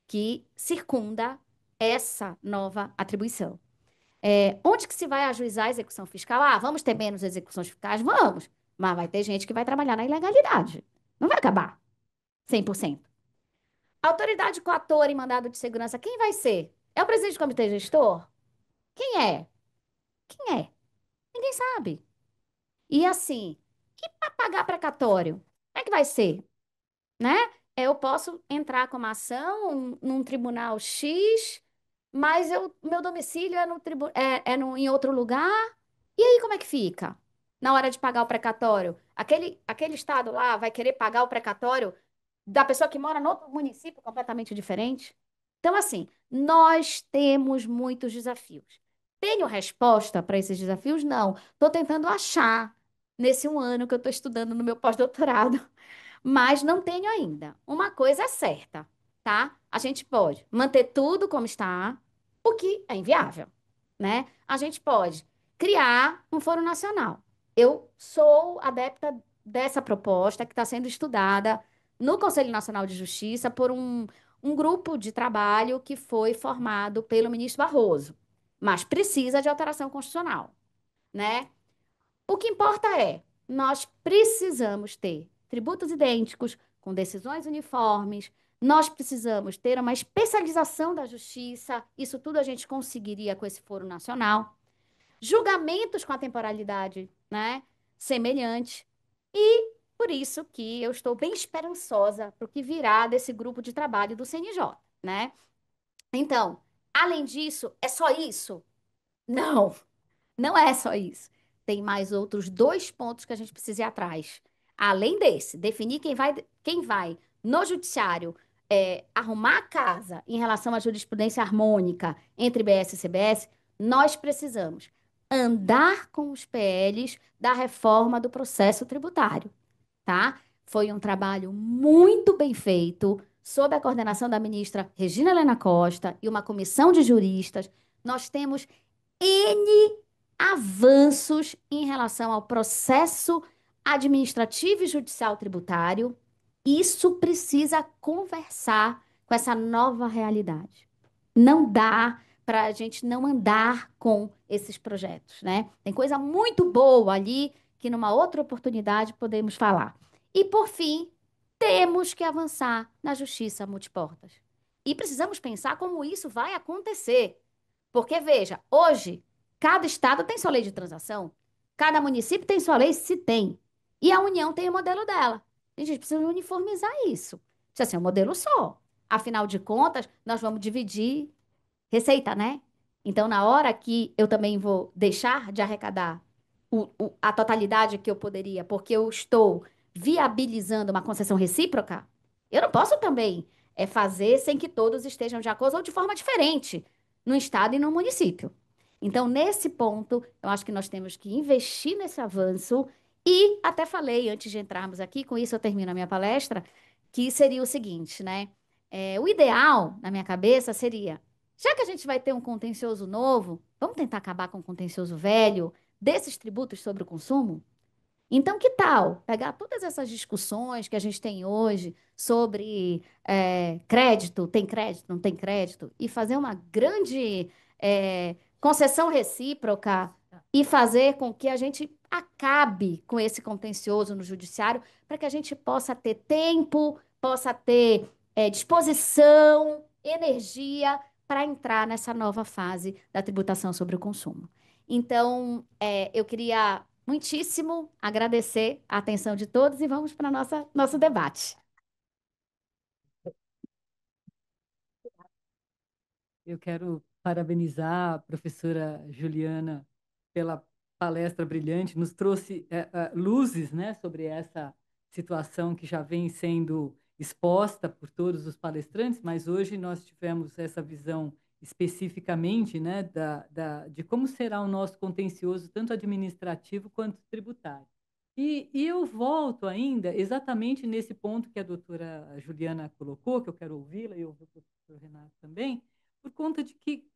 Speaker 2: Que circunda essa nova atribuição. Onde que se vai ajuizar a execução fiscal? Ah, vamos ter menos execuções fiscais? Vamos, mas vai ter gente que vai trabalhar na ilegalidade. Não vai acabar 100%. Autoridade coatora e mandado de segurança, quem vai ser? É o presidente do comitê gestor? Quem é? Quem é? Ninguém sabe. E assim, e para pagar precatório? Como é que vai ser? Né? Eu posso entrar com uma ação num tribunal X, mas meu domicílio em outro lugar. E aí, como é que fica? Na hora de pagar o precatório? Aquele estado lá vai querer pagar o precatório da pessoa que mora em outro município completamente diferente? Então, assim, nós temos muitos desafios. Tenho resposta para esses desafios? Não. Estou tentando achar nesse 1 ano que eu estou estudando no meu pós-doutorado, mas não tenho ainda. Uma coisa é certa, tá? A gente pode manter tudo como está, o que é inviável, né? A gente pode criar um foro nacional. Eu sou adepta dessa proposta que está sendo estudada no Conselho Nacional de Justiça por um grupo de trabalho que foi formado pelo ministro Barroso, mas precisa de alteração constitucional, né? O que importa é, nós precisamos ter tributos idênticos, com decisões uniformes, nós precisamos ter uma especialização da justiça, isso tudo a gente conseguiria com esse foro nacional, julgamentos com a temporalidade, né, semelhante, e por isso que eu estou bem esperançosa para o que virá desse grupo de trabalho do CNJ, né? Então, além disso, é só isso? Não. Não é só isso. Tem mais outros 2 pontos que a gente precisa ir atrás. Além desse, definir quem vai no judiciário arrumar a casa em relação à jurisprudência harmônica entre IBS e CBS, nós precisamos andar com os PLs da reforma do processo tributário, tá? Foi um trabalho muito bem feito, sob a coordenação da ministra Regina Helena Costa e uma comissão de juristas. Nós temos N avanços em relação ao processo administrativo e judicial tributário. Isso precisa conversar com essa nova realidade. Não dá para a gente não andar com esses projetos, né? Tem coisa muito boa ali que numa outra oportunidade podemos falar. E, por fim, temos que avançar na justiça multiportas. E precisamos pensar como isso vai acontecer. Porque, veja, hoje, cada estado tem sua lei de transação, cada município tem sua lei, se tem. E a União tem o modelo dela. A gente precisa uniformizar isso. Precisa ser um modelo só. Afinal de contas, nós vamos dividir receita, né? Então, na hora que eu também vou deixar de arrecadar a totalidade que eu poderia, porque eu estou viabilizando uma concessão recíproca, eu não posso também fazer sem que todos estejam de acordo ou de forma diferente no estado e no município. Então, nesse ponto, eu acho que nós temos que investir nesse avanço e até falei antes de entrarmos aqui, com isso eu termino a minha palestra, que seria o seguinte, né? O ideal, na minha cabeça, seria já que a gente vai ter um contencioso novo, vamos tentar acabar com o contencioso velho desses tributos sobre o consumo? Então, que tal pegar todas essas discussões que a gente tem hoje sobre crédito, tem crédito, não tem crédito, e fazer uma grande concessão recíproca e fazer com que a gente acabe com esse contencioso no judiciário, para que a gente possa ter tempo, possa ter disposição, energia para entrar nessa nova fase da tributação sobre o consumo. Então, eu queria muitíssimo agradecer a atenção de todos e vamos para nosso debate.
Speaker 3: Eu quero parabenizar a professora Juliana pela palestra brilhante, nos trouxe luzes, né, sobre essa situação que já vem sendo exposta por todos os palestrantes, mas hoje nós tivemos essa visão especificamente, né, de como será o nosso contencioso, tanto administrativo quanto tributário. E eu volto ainda exatamente nesse ponto que a doutora Juliana colocou, que eu quero ouvi-la e ouvir o professor Renato também, por conta de que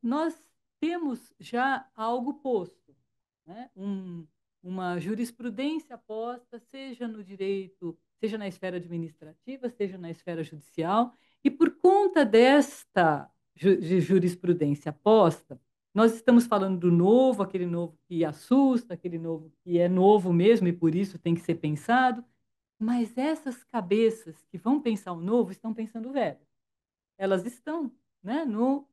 Speaker 3: nós temos já algo posto, né? Uma jurisprudência posta, seja no direito, seja na esfera administrativa, seja na esfera judicial, e por conta desta jurisprudência posta, nós estamos falando do novo, aquele novo que assusta, aquele novo que é novo mesmo e por isso tem que ser pensado, mas essas cabeças que vão pensar o novo estão pensando o velho. Elas estão, né, no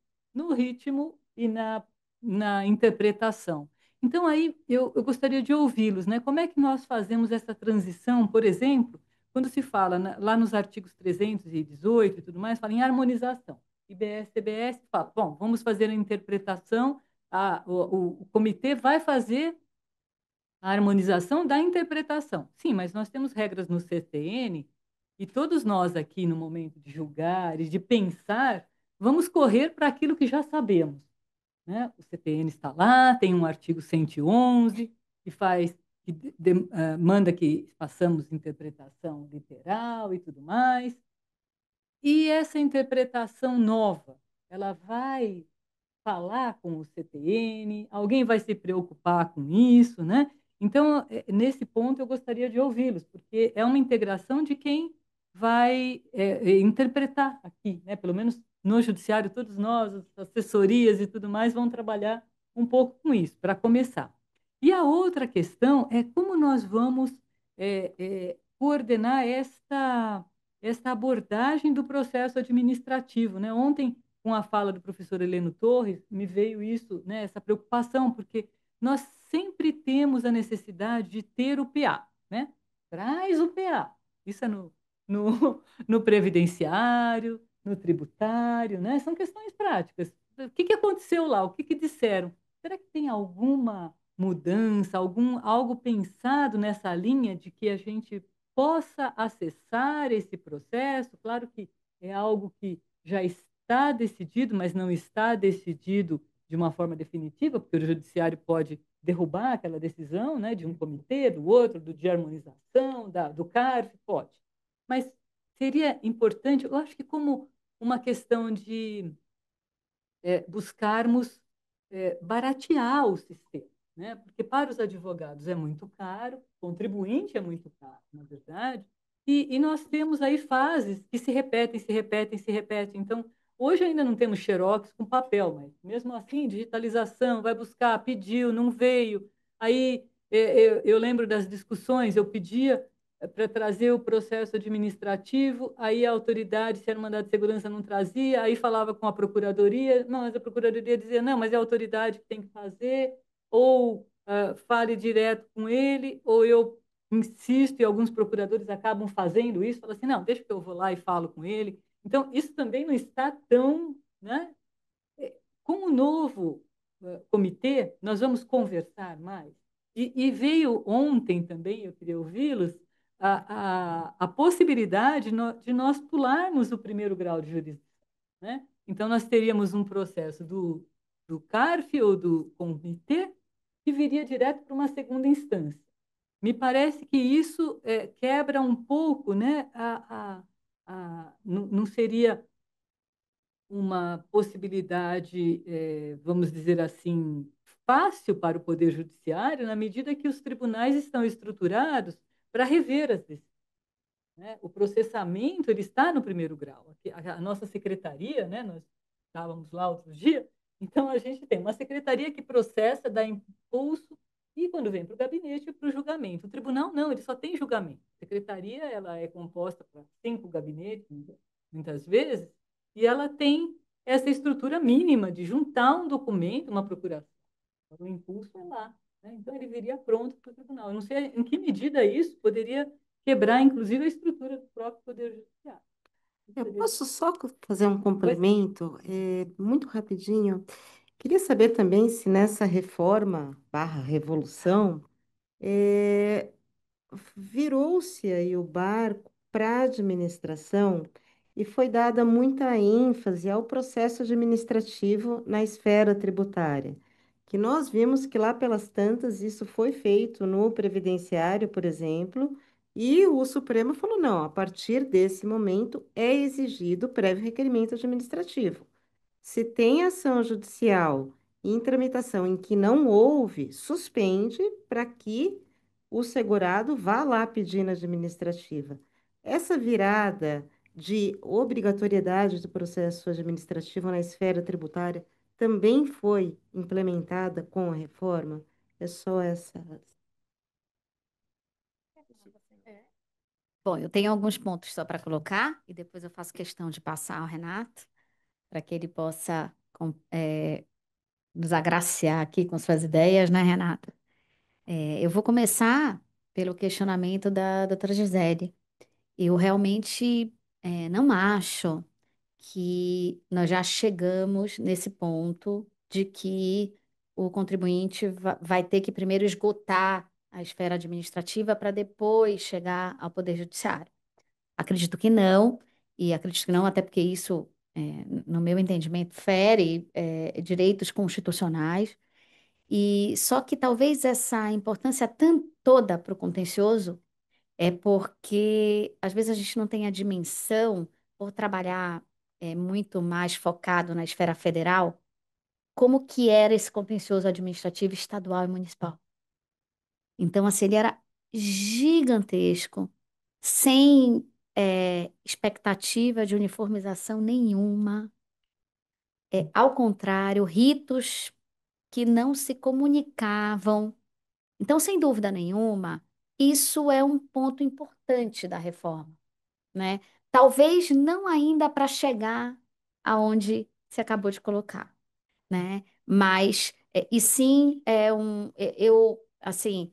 Speaker 3: ritmo e na interpretação. Então, aí eu gostaria de ouvi-los, né? Como é que nós fazemos essa transição, por exemplo, quando se fala lá nos artigos 318 e tudo mais, fala em harmonização. IBS, CBS fala, bom, vamos fazer a interpretação, o comitê vai fazer a harmonização da interpretação. Sim, mas nós temos regras no CTN e todos nós aqui, no momento de julgar e de pensar, vamos correr para aquilo que já sabemos, né? O CTN está lá, tem um artigo 111 que manda que façamos interpretação literal e tudo mais. E essa interpretação nova, ela vai falar com o CTN, alguém vai se preocupar com isso, né? Então, nesse ponto, eu gostaria de ouvi-los, porque é uma integração de quem vai interpretar aqui, né? Pelo menos no judiciário, todos nós, as assessorias e tudo mais, vão trabalhar um pouco com isso, para começar. E a outra questão é como nós vamos coordenar esta abordagem do processo administrativo, né? Ontem, com a fala do professor Heleno Torres, me veio isso, né, essa preocupação, porque nós sempre temos a necessidade de ter o PA, né? Traz o PA. Isso é no previdenciário, no tributário, né? São questões práticas. O que aconteceu lá? O que disseram? Será que tem alguma mudança, algo pensado nessa linha de que a gente possa acessar esse processo? Claro que é algo que já está decidido, mas não está decidido de uma forma definitiva, porque o judiciário pode derrubar aquela decisão, né, de um comitê, do outro, de harmonização, do CARF, pode. Mas seria importante, eu acho que como uma questão de buscarmos baratear o sistema, né? Porque para os advogados é muito caro, contribuinte é muito caro, na verdade, e nós temos aí fases que se repetem, se repetem, se repetem. Então, hoje ainda não temos xerox com papel, mas mesmo assim, digitalização, vai buscar, pediu, não veio, aí Eu lembro das discussões, eu pedia para trazer o processo administrativo, aí a autoridade, se era mandado de segurança, não trazia, aí falava com a procuradoria, não, mas a procuradoria dizia, não, mas é a autoridade que tem que fazer, ou fale direto com ele, ou eu insisto, e alguns procuradores acabam fazendo isso, falam assim, não, deixa que eu vou lá e falo com ele. Então, isso também não está tão, né? Com o novo comitê, nós vamos conversar mais. E veio ontem também, eu queria ouvi-los, a possibilidade de nós pularmos o primeiro grau de jurisdição. Né? Então, nós teríamos um processo do CARF ou do comitê que viria direto para uma segunda instância. Me parece que isso quebra um pouco, né? Não seria uma possibilidade, vamos dizer assim, fácil para o Poder Judiciário, na medida que os tribunais estão estruturados para rever as decisões. Né? O processamento ele está no primeiro grau. A nossa secretaria, né, nós estávamos lá outro dia, então a gente tem uma secretaria que processa, dá impulso, e quando vem para o gabinete, para o julgamento. O tribunal não, ele só tem julgamento. A secretaria ela é composta por 5 gabinetes, muitas vezes, e ela tem essa estrutura mínima de juntar um documento, uma procuração. O impulso é lá. Né? Então, ele viria pronto para o tribunal. Eu não sei em que medida isso poderia quebrar, inclusive, a estrutura do próprio Poder Judiciário.
Speaker 4: Eu posso só fazer um
Speaker 3: Pois,
Speaker 4: complemento, muito rapidinho. Queria saber também se nessa reforma barra revolução, eh, virou-se aí o barco para a administração e foi dada muita ênfase ao processo administrativo na esfera tributária. Que nós vimos que lá pelas tantas isso foi feito no previdenciário, por exemplo, e o Supremo falou: não, a partir desse momento é exigido prévio requerimento administrativo. Se tem ação judicial em tramitação em que não houve, suspende para que o segurado vá lá pedir na administrativa. Essa virada de obrigatoriedade do processo administrativo na esfera tributária também foi implementada com a reforma? É só essa.
Speaker 2: Bom, eu tenho alguns pontos só para colocar e depois eu faço questão de passar ao Renato para que ele possa nos agraciar aqui com suas ideias, né, Renato? Eu vou começar pelo questionamento da doutora Gisele. Eu realmente não acho que nós já chegamos nesse ponto de que o contribuinte vai ter que primeiro esgotar a esfera administrativa para depois chegar ao Poder Judiciário. Acredito que não, e acredito que não, até porque isso, no meu entendimento, fere direitos constitucionais. E só que talvez essa importância toda para o contencioso é porque às vezes a gente não tem a dimensão por trabalhar muito mais focado na esfera federal, como que era esse contencioso administrativo estadual e municipal. Então, assim, ele era gigantesco, sem expectativa de uniformização nenhuma. Ao contrário, ritos que não se comunicavam. Então, sem dúvida nenhuma, isso é um ponto importante da reforma, né? Talvez não ainda para chegar aonde se acabou de colocar, né? Mas, e sim, eu, assim,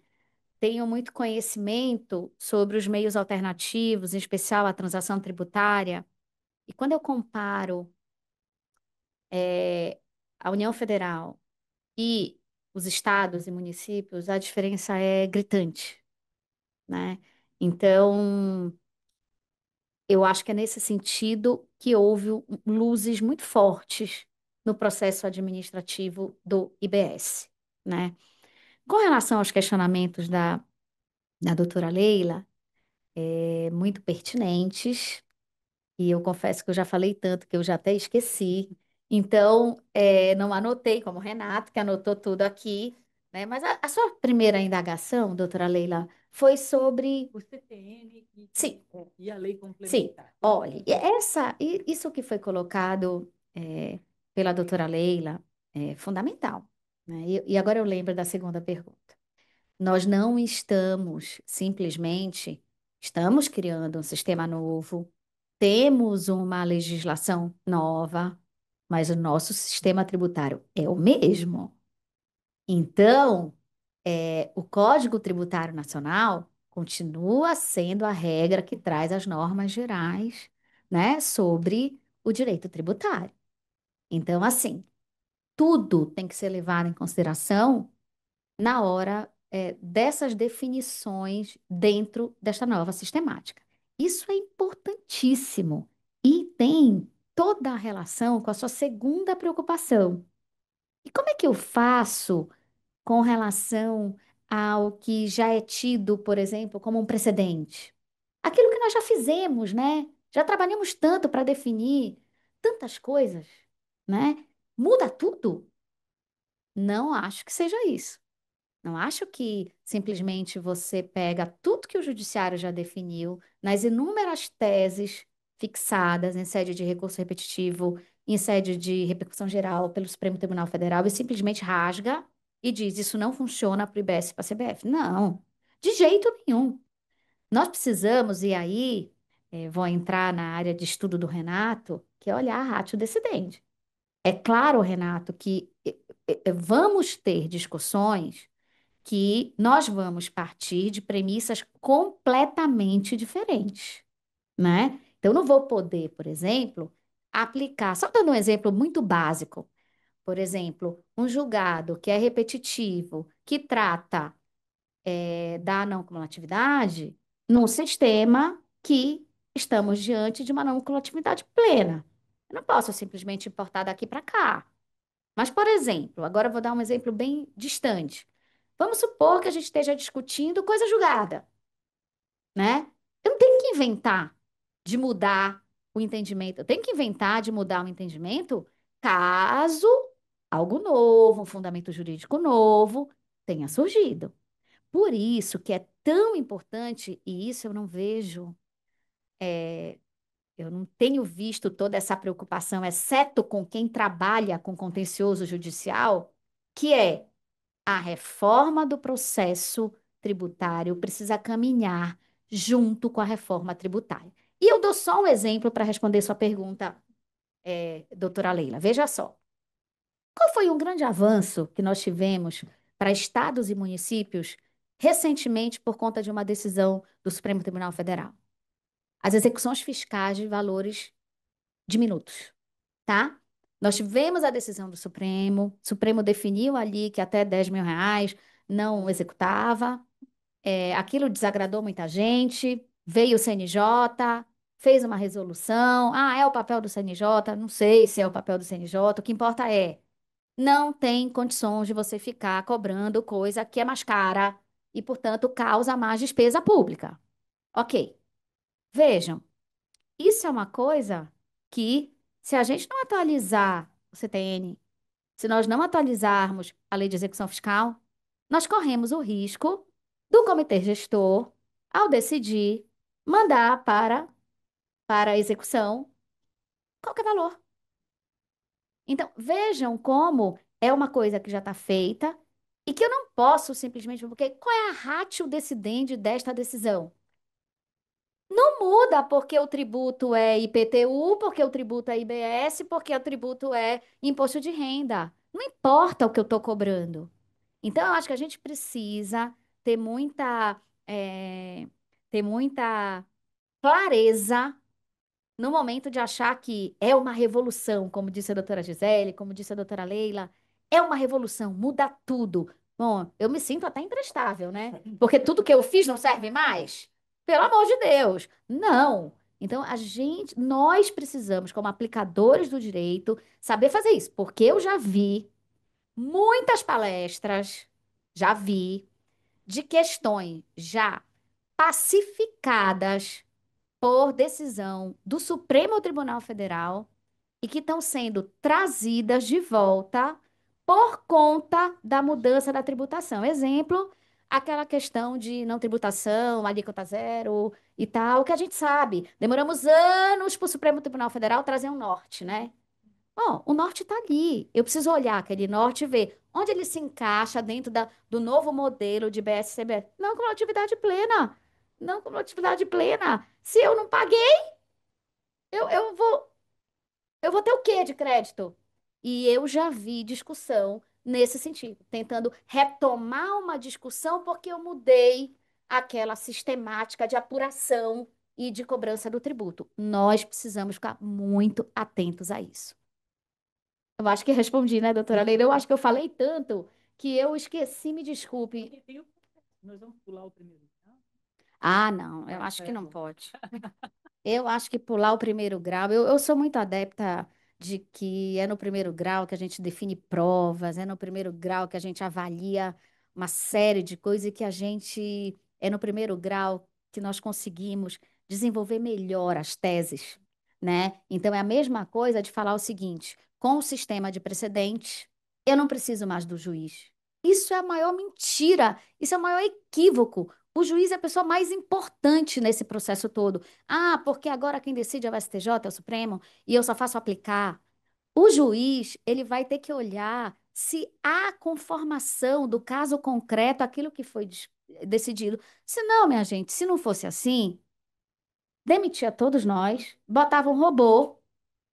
Speaker 2: tenho muito conhecimento sobre os meios alternativos, em especial a transação tributária, e quando eu comparo a União Federal e os estados e municípios, a diferença é gritante, né? Então, eu acho que é nesse sentido que houve luzes muito fortes no processo administrativo do IBS, né? Com relação aos questionamentos da doutora Leila, muito pertinentes, e eu confesso que eu já falei tanto que eu já até esqueci. Então, não anotei, como o Renato, que anotou tudo aqui, né? Mas a sua primeira indagação, doutora Leila, foi sobre.
Speaker 3: o CTN
Speaker 2: Sim,
Speaker 3: e a lei
Speaker 2: sim.
Speaker 3: complementar.
Speaker 2: Olha, isso que foi colocado pela doutora Leila é fundamental, né? E agora eu lembro da segunda pergunta. Nós não estamos simplesmente, estamos criando um sistema novo, temos uma legislação nova, mas o nosso sistema tributário é o mesmo. Então, o Código Tributário Nacional continua sendo a regra que traz as normas gerais, né, sobre o direito tributário. Então, assim, tudo tem que ser levado em consideração na hora, dessas definições dentro desta nova sistemática. Isso é importantíssimo e tem toda a relação com a sua segunda preocupação. E como é que eu faço com relação ao que já é tido, por exemplo, como um precedente? Aquilo que nós já fizemos, né? Já trabalhamos tanto para definir tantas coisas, né? Muda tudo? Não acho que seja isso. Não acho que simplesmente você pega tudo que o judiciário já definiu nas inúmeras teses fixadas em sede de recurso repetitivo, em sede de repercussão geral pelo Supremo Tribunal Federal e simplesmente rasga e diz isso não funciona para o IBS e para a CBF. Não, de jeito nenhum. Nós precisamos, e aí vou entrar na área de estudo do Renato, que é olhar a ratio decidendi. É claro, Renato, que vamos ter discussões que nós vamos partir de premissas completamente diferentes, né? Então, eu não vou poder, por exemplo, aplicar, só dando um exemplo muito básico, por exemplo, um julgado que é repetitivo, que trata da não cumulatividade, num sistema que estamos diante de uma não cumulatividade plena. Eu não posso simplesmente importar daqui para cá. Mas, por exemplo, agora eu vou dar um exemplo bem distante. Vamos supor que a gente esteja discutindo coisa julgada, né? Eu não tenho que inventar de mudar o entendimento. Eu tenho que inventar de mudar o entendimento caso algo novo, um fundamento jurídico novo tenha surgido. Por isso que é tão importante, e isso eu não vejo, eu não tenho visto toda essa preocupação, exceto com quem trabalha com contencioso judicial, que é a reforma do processo tributário precisa caminhar junto com a reforma tributária. E eu dou só um exemplo para responder sua pergunta, doutora Leila. Veja só. Qual foi um grande avanço que nós tivemos para estados e municípios recentemente por conta de uma decisão do Supremo Tribunal Federal? As execuções fiscais de valores diminutos, tá? Nós tivemos a decisão do Supremo, o Supremo definiu ali que até R$ 10.000 não executava, aquilo desagradou muita gente, veio o CNJ, fez uma resolução, é o papel do CNJ, não sei se é o papel do CNJ, o que importa é, não tem condições de você ficar cobrando coisa que é mais cara e, portanto, causa mais despesa pública. Ok, vejam, isso é uma coisa que, se a gente não atualizar o CTN, se nós não atualizarmos a lei de execução fiscal, nós corremos o risco do comitê gestor, ao decidir, mandar para a execução qualquer valor. Então, vejam como é uma coisa que já está feita e que eu não posso simplesmente, porque qual é a ratio decidendi desta decisão? Não muda porque o tributo é IPTU, porque o tributo é IBS, porque o tributo é imposto de renda. Não importa o que eu estou cobrando. Então, eu acho que a gente precisa ter eh, ter muita clareza no momento de achar que é uma revolução, como disse a doutora Gisele, como disse a doutora Leila, é uma revolução, muda tudo. Bom, eu me sinto até imprestável, né? Porque tudo que eu fiz não serve mais? Pelo amor de Deus, não. Então, nós precisamos, como aplicadores do direito, saber fazer isso, porque eu já vi muitas palestras, já vi, de questões já pacificadas por decisão do Supremo Tribunal Federal e que estão sendo trazidas de volta por conta da mudança da tributação. Exemplo, aquela questão de não tributação, alíquota zero e tal, que a gente sabe. Demoramos anos para o Supremo Tribunal Federal trazer um norte, né? Ó, o norte está ali. Eu preciso olhar aquele norte e ver onde ele se encaixa dentro do novo modelo de BSCB. Não com atividade plena. Não com atividade plena. Se eu não paguei, eu, eu vou, eu vou ter o quê de crédito? E eu já vi discussão nesse sentido, tentando retomar uma discussão porque eu mudei aquela sistemática de apuração e de cobrança do tributo. Nós precisamos ficar muito atentos a isso. Eu acho que respondi, né, doutora Leila? Eu acho que eu falei tanto que eu esqueci, me desculpe.
Speaker 3: Nós vamos pular o primeiro.
Speaker 2: Ah, não, eu acho que não pode. Eu acho que pular o primeiro grau, eu sou muito adepta de que é no primeiro grau que a gente define provas, é no primeiro grau que a gente avalia uma série de coisas e que a gente, é no primeiro grau que nós conseguimos desenvolver melhor as teses, né? Então é a mesma coisa de falar o seguinte, com o sistema de precedentes, eu não preciso mais do juiz. Isso é a maior mentira, isso é o maior equívoco. O juiz é a pessoa mais importante nesse processo todo. Ah, porque agora quem decide é o STJ, é o Supremo, e eu só faço aplicar. O juiz, ele vai ter que olhar se há conformação do caso concreto, aquilo que foi decidido. Se não, minha gente, se não fosse assim, demitia todos nós, botava um robô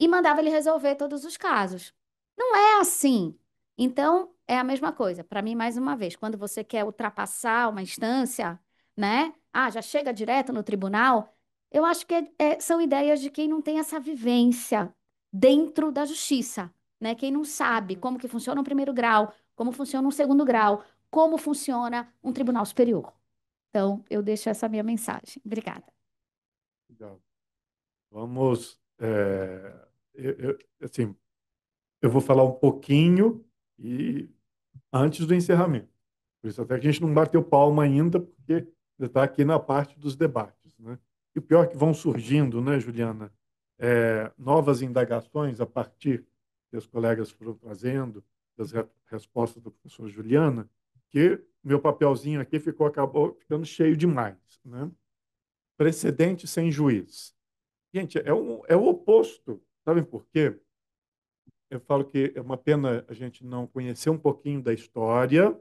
Speaker 2: e mandava ele resolver todos os casos. Não é assim. Então, é a mesma coisa. Para mim, mais uma vez, quando você quer ultrapassar uma instância, né? Ah, já chega direto no tribunal. Eu acho que são ideias de quem não tem essa vivência dentro da justiça, né? Quem não sabe como que funciona um primeiro grau, como funciona um segundo grau, como funciona um tribunal superior. Então, eu deixo essa minha mensagem. Obrigada.
Speaker 1: Legal. Vamos, assim, eu vou falar um pouquinho e antes do encerramento. Por isso até que a gente não bateu palma ainda, porque ainda está aqui na parte dos debates, né? E o pior é que vão surgindo, né, Juliana, novas indagações a partir que os colegas foram trazendo, das respostas da professora Juliana, que meu papelzinho aqui acabou ficando cheio demais, né? Precedente sem juiz. Gente, é o oposto. Sabem por quê? Eu falo que é uma pena a gente não conhecer um pouquinho da história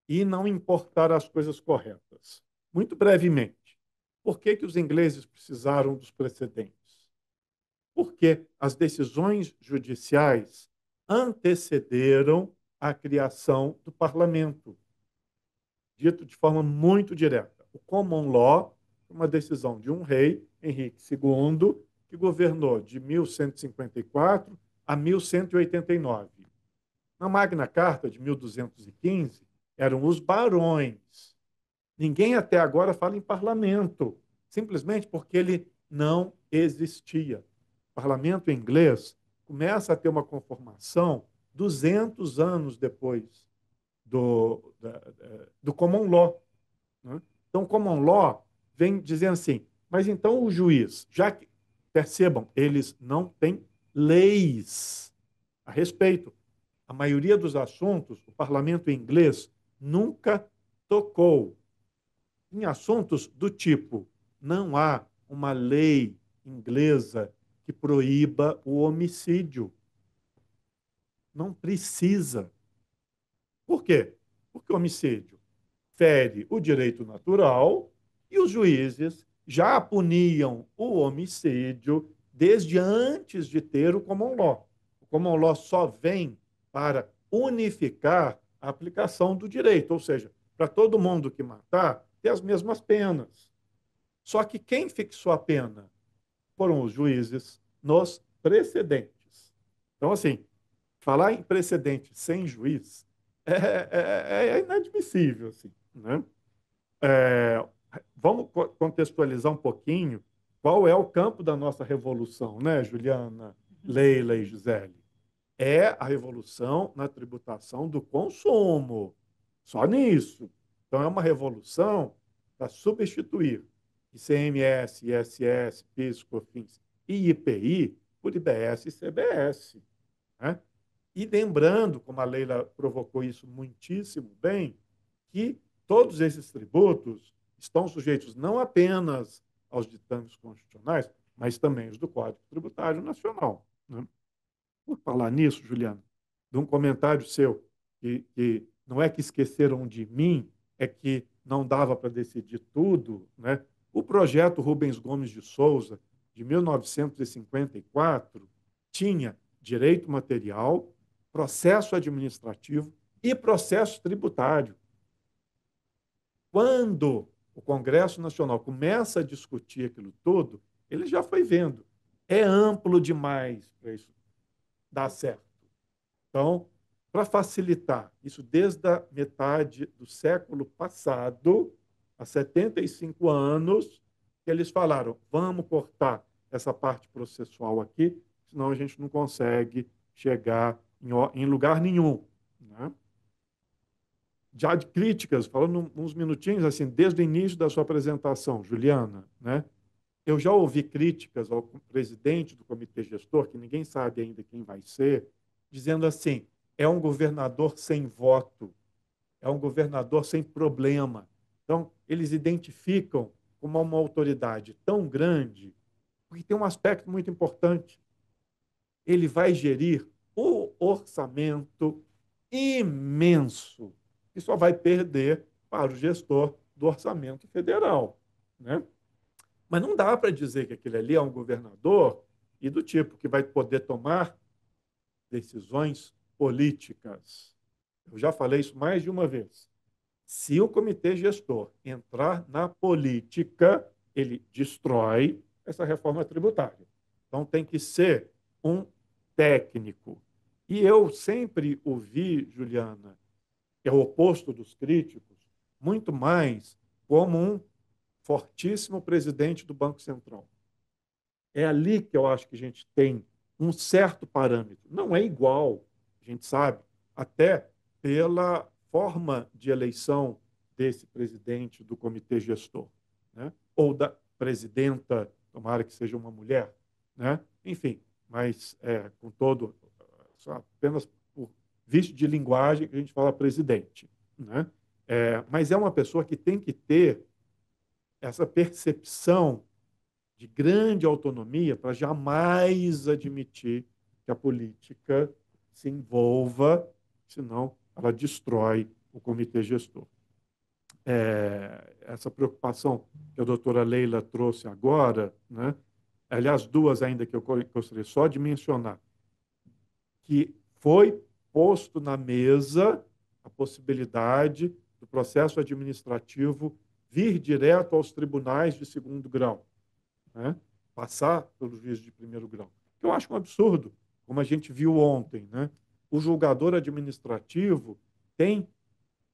Speaker 1: e não importar as coisas corretas. Muito brevemente, por que que os ingleses precisaram dos precedentes? Porque as decisões judiciais antecederam a criação do parlamento. Dito de forma muito direta, o common law foi uma decisão de um rei, Henrique II, que governou de 1154 a 1189. Na Magna Carta de 1215, eram os barões. Ninguém até agora fala em parlamento, simplesmente porque ele não existia. O parlamento inglês começa a ter uma conformação 200 anos depois do common law, né? Então, o common law vem dizendo assim, mas então o juiz, já que, percebam, eles não têm leis a respeito. A maioria dos assuntos, o parlamento inglês nunca tocou em assuntos do tipo: não há uma lei inglesa que proíba o homicídio. Não precisa. Por quê? Porque o homicídio fere o direito natural e os juízes já puniam o homicídio desde antes de ter o common law. O common law só vem para unificar a aplicação do direito, ou seja, para todo mundo que matar ter as mesmas penas. Só que quem fixou a pena foram os juízes nos precedentes. Então, assim, falar em precedente sem juiz é inadmissível, assim, né? É, vamos contextualizar um pouquinho qual é o campo da nossa revolução, né, Juliana, Leila e Gisele? É a revolução na tributação do consumo. Só nisso. Então, é uma revolução para substituir ICMS, ISS, PIS, COFINS e IPI por IBS e CBS, né? E lembrando, como a Leila provocou isso muitíssimo bem, que todos esses tributos estão sujeitos não apenas aos ditames constitucionais, mas também os do Código Tributário Nacional, né? Por falar nisso, Juliana, de um comentário seu, que não é que esqueceram de mim, é que não dava para decidir tudo, né? O projeto Rubens Gomes de Souza, de 1954, tinha direito material, processo administrativo e processo tributário. Quando o Congresso Nacional começa a discutir aquilo tudo, ele já foi vendo. É amplo demais para isso dar certo. Então, para facilitar, isso desde a metade do século passado, há 75 anos, que eles falaram, vamos cortar essa parte processual aqui, senão a gente não consegue chegar em lugar nenhum. Né? Já de críticas, falando uns minutinhos, assim, desde o início da sua apresentação, Juliana, né? Eu já ouvi críticas ao presidente do comitê gestor, que ninguém sabe ainda quem vai ser, dizendo assim: é um governador sem voto, é um governador sem problema. Então, eles identificam como uma autoridade tão grande, porque tem um aspecto muito importante. Ele vai gerir o orçamento imenso, que só vai perder para o gestor do orçamento federal, né? Mas não dá para dizer que aquele ali é um governador e do tipo que vai poder tomar decisões políticas. Eu já falei isso mais de uma vez. Se o comitê gestor entrar na política, ele destrói essa reforma tributária. Então tem que ser um técnico. E eu sempre ouvi, Juliana, que é o oposto dos críticos, muito mais como um fortíssimo presidente do Banco Central. É ali que eu acho que a gente tem um certo parâmetro. Não é igual, a gente sabe, até pela forma de eleição desse presidente do comitê gestor, né? Ou da presidenta, tomara que seja uma mulher, né? Enfim, mas com todo, só apenas por vício de linguagem que a gente fala presidente, né? Mas é uma pessoa que tem que ter essa percepção de grande autonomia para jamais admitir que a política se envolva, senão ela destrói o comitê gestor. Essa preocupação que a doutora Leila trouxe agora, né? Aliás, duas ainda que eu gostaria só de mencionar, que foi posto na mesa a possibilidade do processo administrativo vir direto aos tribunais de segundo grau, né? Passar pelo juiz de primeiro grau. Eu acho um absurdo, como a gente viu ontem, né? O julgador administrativo tem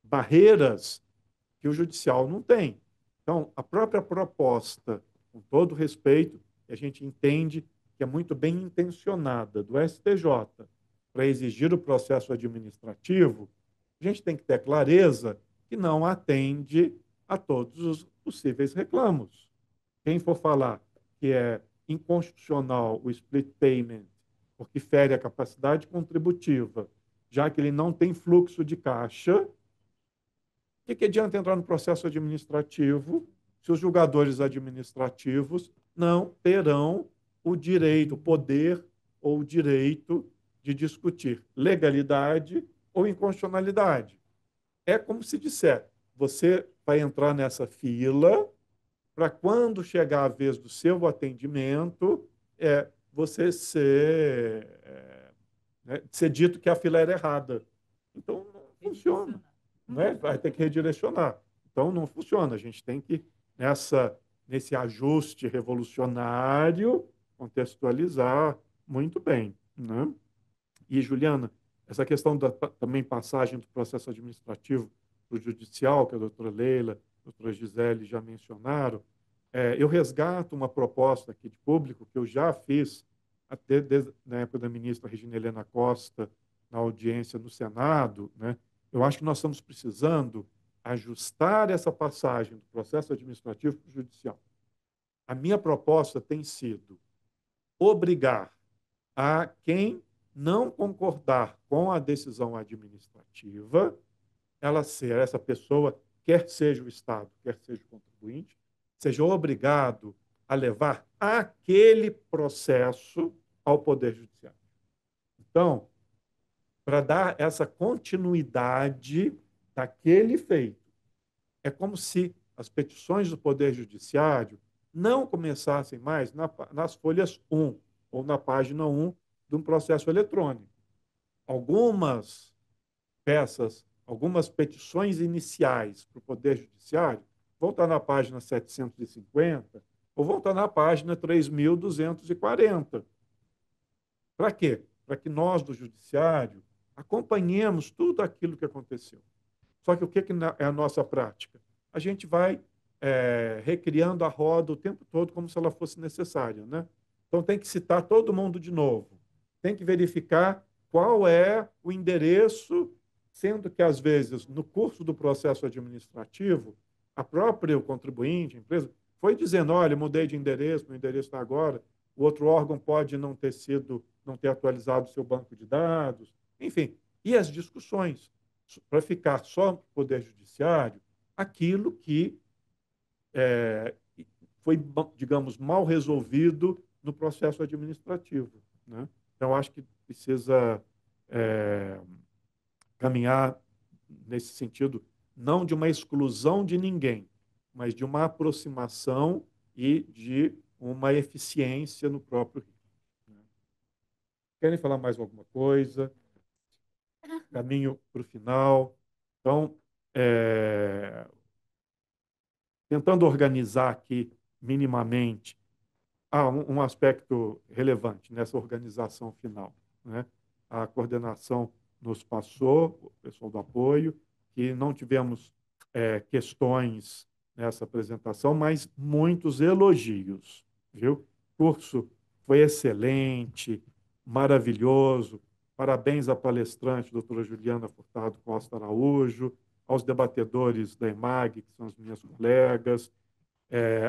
Speaker 1: barreiras que o judicial não tem. Então, a própria proposta, com todo respeito, que a gente entende que é muito bem intencionada do STJ para exigir o processo administrativo, a gente tem que ter clareza que não atende a todos os possíveis reclamos. Quem for falar que é inconstitucional o split payment, porque fere a capacidade contributiva, já que ele não tem fluxo de caixa, o que adianta entrar no processo administrativo se os julgadores administrativos não terão o direito, o poder ou o direito de discutir legalidade ou inconstitucionalidade? É como se disser, você vai entrar nessa fila para quando chegar a vez do seu atendimento, você ser dito que a fila era errada. Então, não funciona. Né? Vai ter que redirecionar. Então, não funciona. A gente tem que, nesse ajuste revolucionário, contextualizar muito bem. Né? E, Juliana, essa questão da também passagem do processo administrativo para o judicial, que a doutora Leila, a doutora Gisele já mencionaram, eu resgato uma proposta aqui de público que eu já fiz até desde na época da ministra Regina Helena Costa, na audiência no Senado, né? Eu acho que nós estamos precisando ajustar essa passagem do processo administrativo para o judicial. A minha proposta tem sido obrigar a quem não concordar com a decisão administrativa, essa pessoa, quer seja o Estado, quer seja o contribuinte, seja obrigado a levar aquele processo ao Poder Judiciário. Então, para dar essa continuidade daquele feito, é como se as petições do Poder Judiciário não começassem mais nas folhas 1 ou na página 1 de um processo eletrônico. Algumas peças, algumas petições iniciais para o Poder Judiciário vão estar na página 750 ou vão estar na página 3.240. Para quê? Para que nós, do Judiciário, acompanhemos tudo aquilo que aconteceu. Só que o que é a nossa prática? A gente vai recriando a roda o tempo todo como se ela fosse necessária, né? Então tem que citar todo mundo de novo. Tem que verificar qual é o endereço, sendo que, às vezes, no curso do processo administrativo, a própria contribuinte, a empresa, foi dizendo, olha, mudei de endereço, meu endereço está agora, o outro órgão pode não ter atualizado o seu banco de dados, enfim. E as discussões, para ficar só no Poder Judiciário, aquilo que foi, digamos, mal resolvido no processo administrativo, né? Então, acho que precisa caminhar nesse sentido, não de uma exclusão de ninguém, mas de uma aproximação e de uma eficiência no próprio ritmo, né? Querem falar mais alguma coisa? Caminho para o final. Então, tentando organizar aqui minimamente, um aspecto relevante nessa organização final, né? A coordenação nos passou, o pessoal do apoio, que não tivemos questões nessa apresentação, mas muitos elogios, viu? O curso foi excelente, maravilhoso. Parabéns à palestrante, doutora Juliana Furtado Costa Araújo, aos debatedores da EMAG, que são as minhas colegas.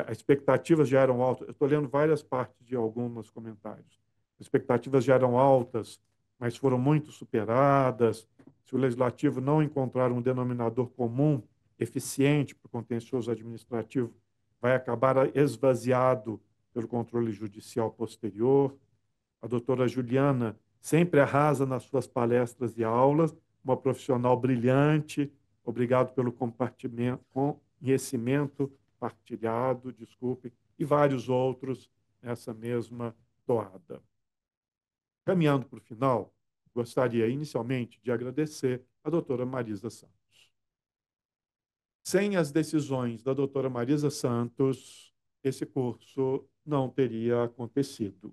Speaker 1: As expectativas já eram altas. Eu estou lendo várias partes de alguns comentários. As expectativas já eram altas, mas foram muito superadas. Se o legislativo não encontrar um denominador comum eficiente para o contencioso administrativo, vai acabar esvaziado pelo controle judicial posterior. A doutora Juliana sempre arrasa nas suas palestras e aulas, uma profissional brilhante. Obrigado pelo conhecimento partilhado, desculpe, e vários outros nessa mesma toada. Caminhando para o final, gostaria inicialmente de agradecer a doutora Marisa Santos. Sem as decisões da doutora Marisa Santos, esse curso não teria acontecido.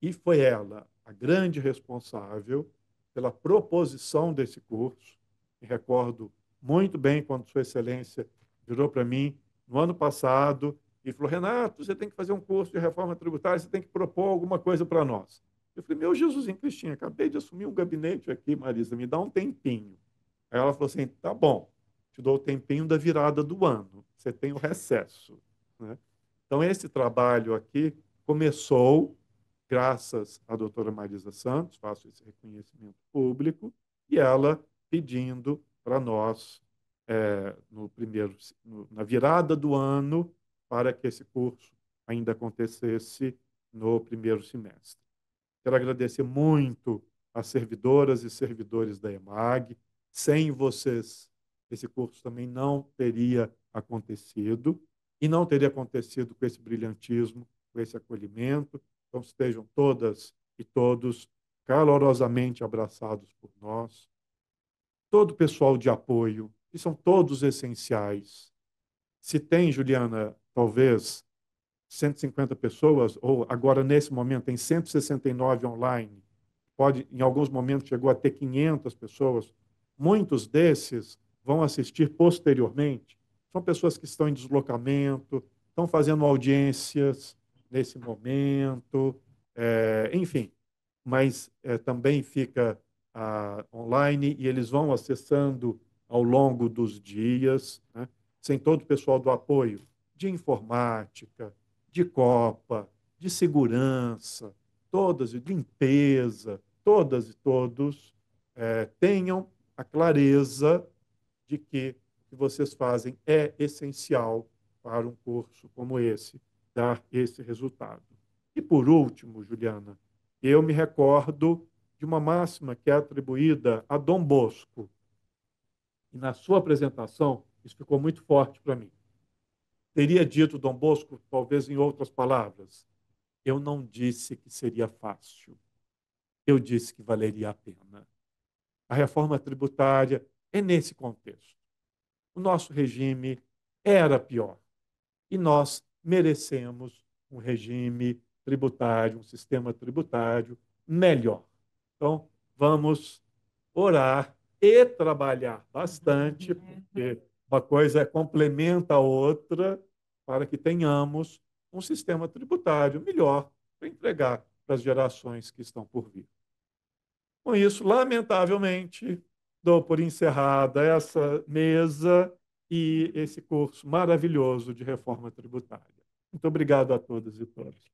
Speaker 1: E foi ela a grande responsável pela proposição desse curso. Me recordo muito bem quando Sua Excelência virou para mim no ano passado e falou, Renato, você tem que fazer um curso de reforma tributária, você tem que propor alguma coisa para nós. Eu falei, meu Jesusinho Cristina, acabei de assumir um gabinete aqui, Marisa, me dá um tempinho. Aí ela falou assim, tá bom, te dou o tempinho da virada do ano, você tem o recesso, né? Então, esse trabalho aqui começou graças à doutora Marisa Santos, faço esse reconhecimento público, e ela pedindo para nós, na virada do ano, para que esse curso ainda acontecesse no primeiro semestre. Quero agradecer muito às servidoras e servidores da EMAG. Sem vocês, esse curso também não teria acontecido, e não teria acontecido com esse brilhantismo, com esse acolhimento. Então, estejam todas e todos calorosamente abraçados por nós. Todo o pessoal de apoio, que são todos essenciais. Se tem, Juliana, talvez 150 pessoas, ou agora, nesse momento, tem 169 online, pode, em alguns momentos, chegou a ter 500 pessoas. Muitos desses vão assistir posteriormente. São pessoas que estão em deslocamento, estão fazendo audiências nesse momento, enfim. Mas também fica online e eles vão acessando ao longo dos dias, né? Sem todo o pessoal do apoio de informática, de copa, de segurança, todas, de limpeza, todas e todos tenham a clareza de que o que vocês fazem é essencial para um curso como esse, dar esse resultado. E, por último, Juliana, eu me recordo de uma máxima que é atribuída a Dom Bosco. E na sua apresentação, isso ficou muito forte para mim. Teria dito Dom Bosco, talvez em outras palavras, eu não disse que seria fácil, eu disse que valeria a pena. A reforma tributária é nesse contexto. O nosso regime era pior e nós merecemos um regime tributário, um sistema tributário melhor. Então, vamos orar e trabalhar bastante, porque uma coisa complementa a outra, para que tenhamos um sistema tributário melhor para entregar para as gerações que estão por vir. Com isso, lamentavelmente, dou por encerrada essa mesa e esse curso maravilhoso de reforma tributária. Muito obrigado a todas e todos.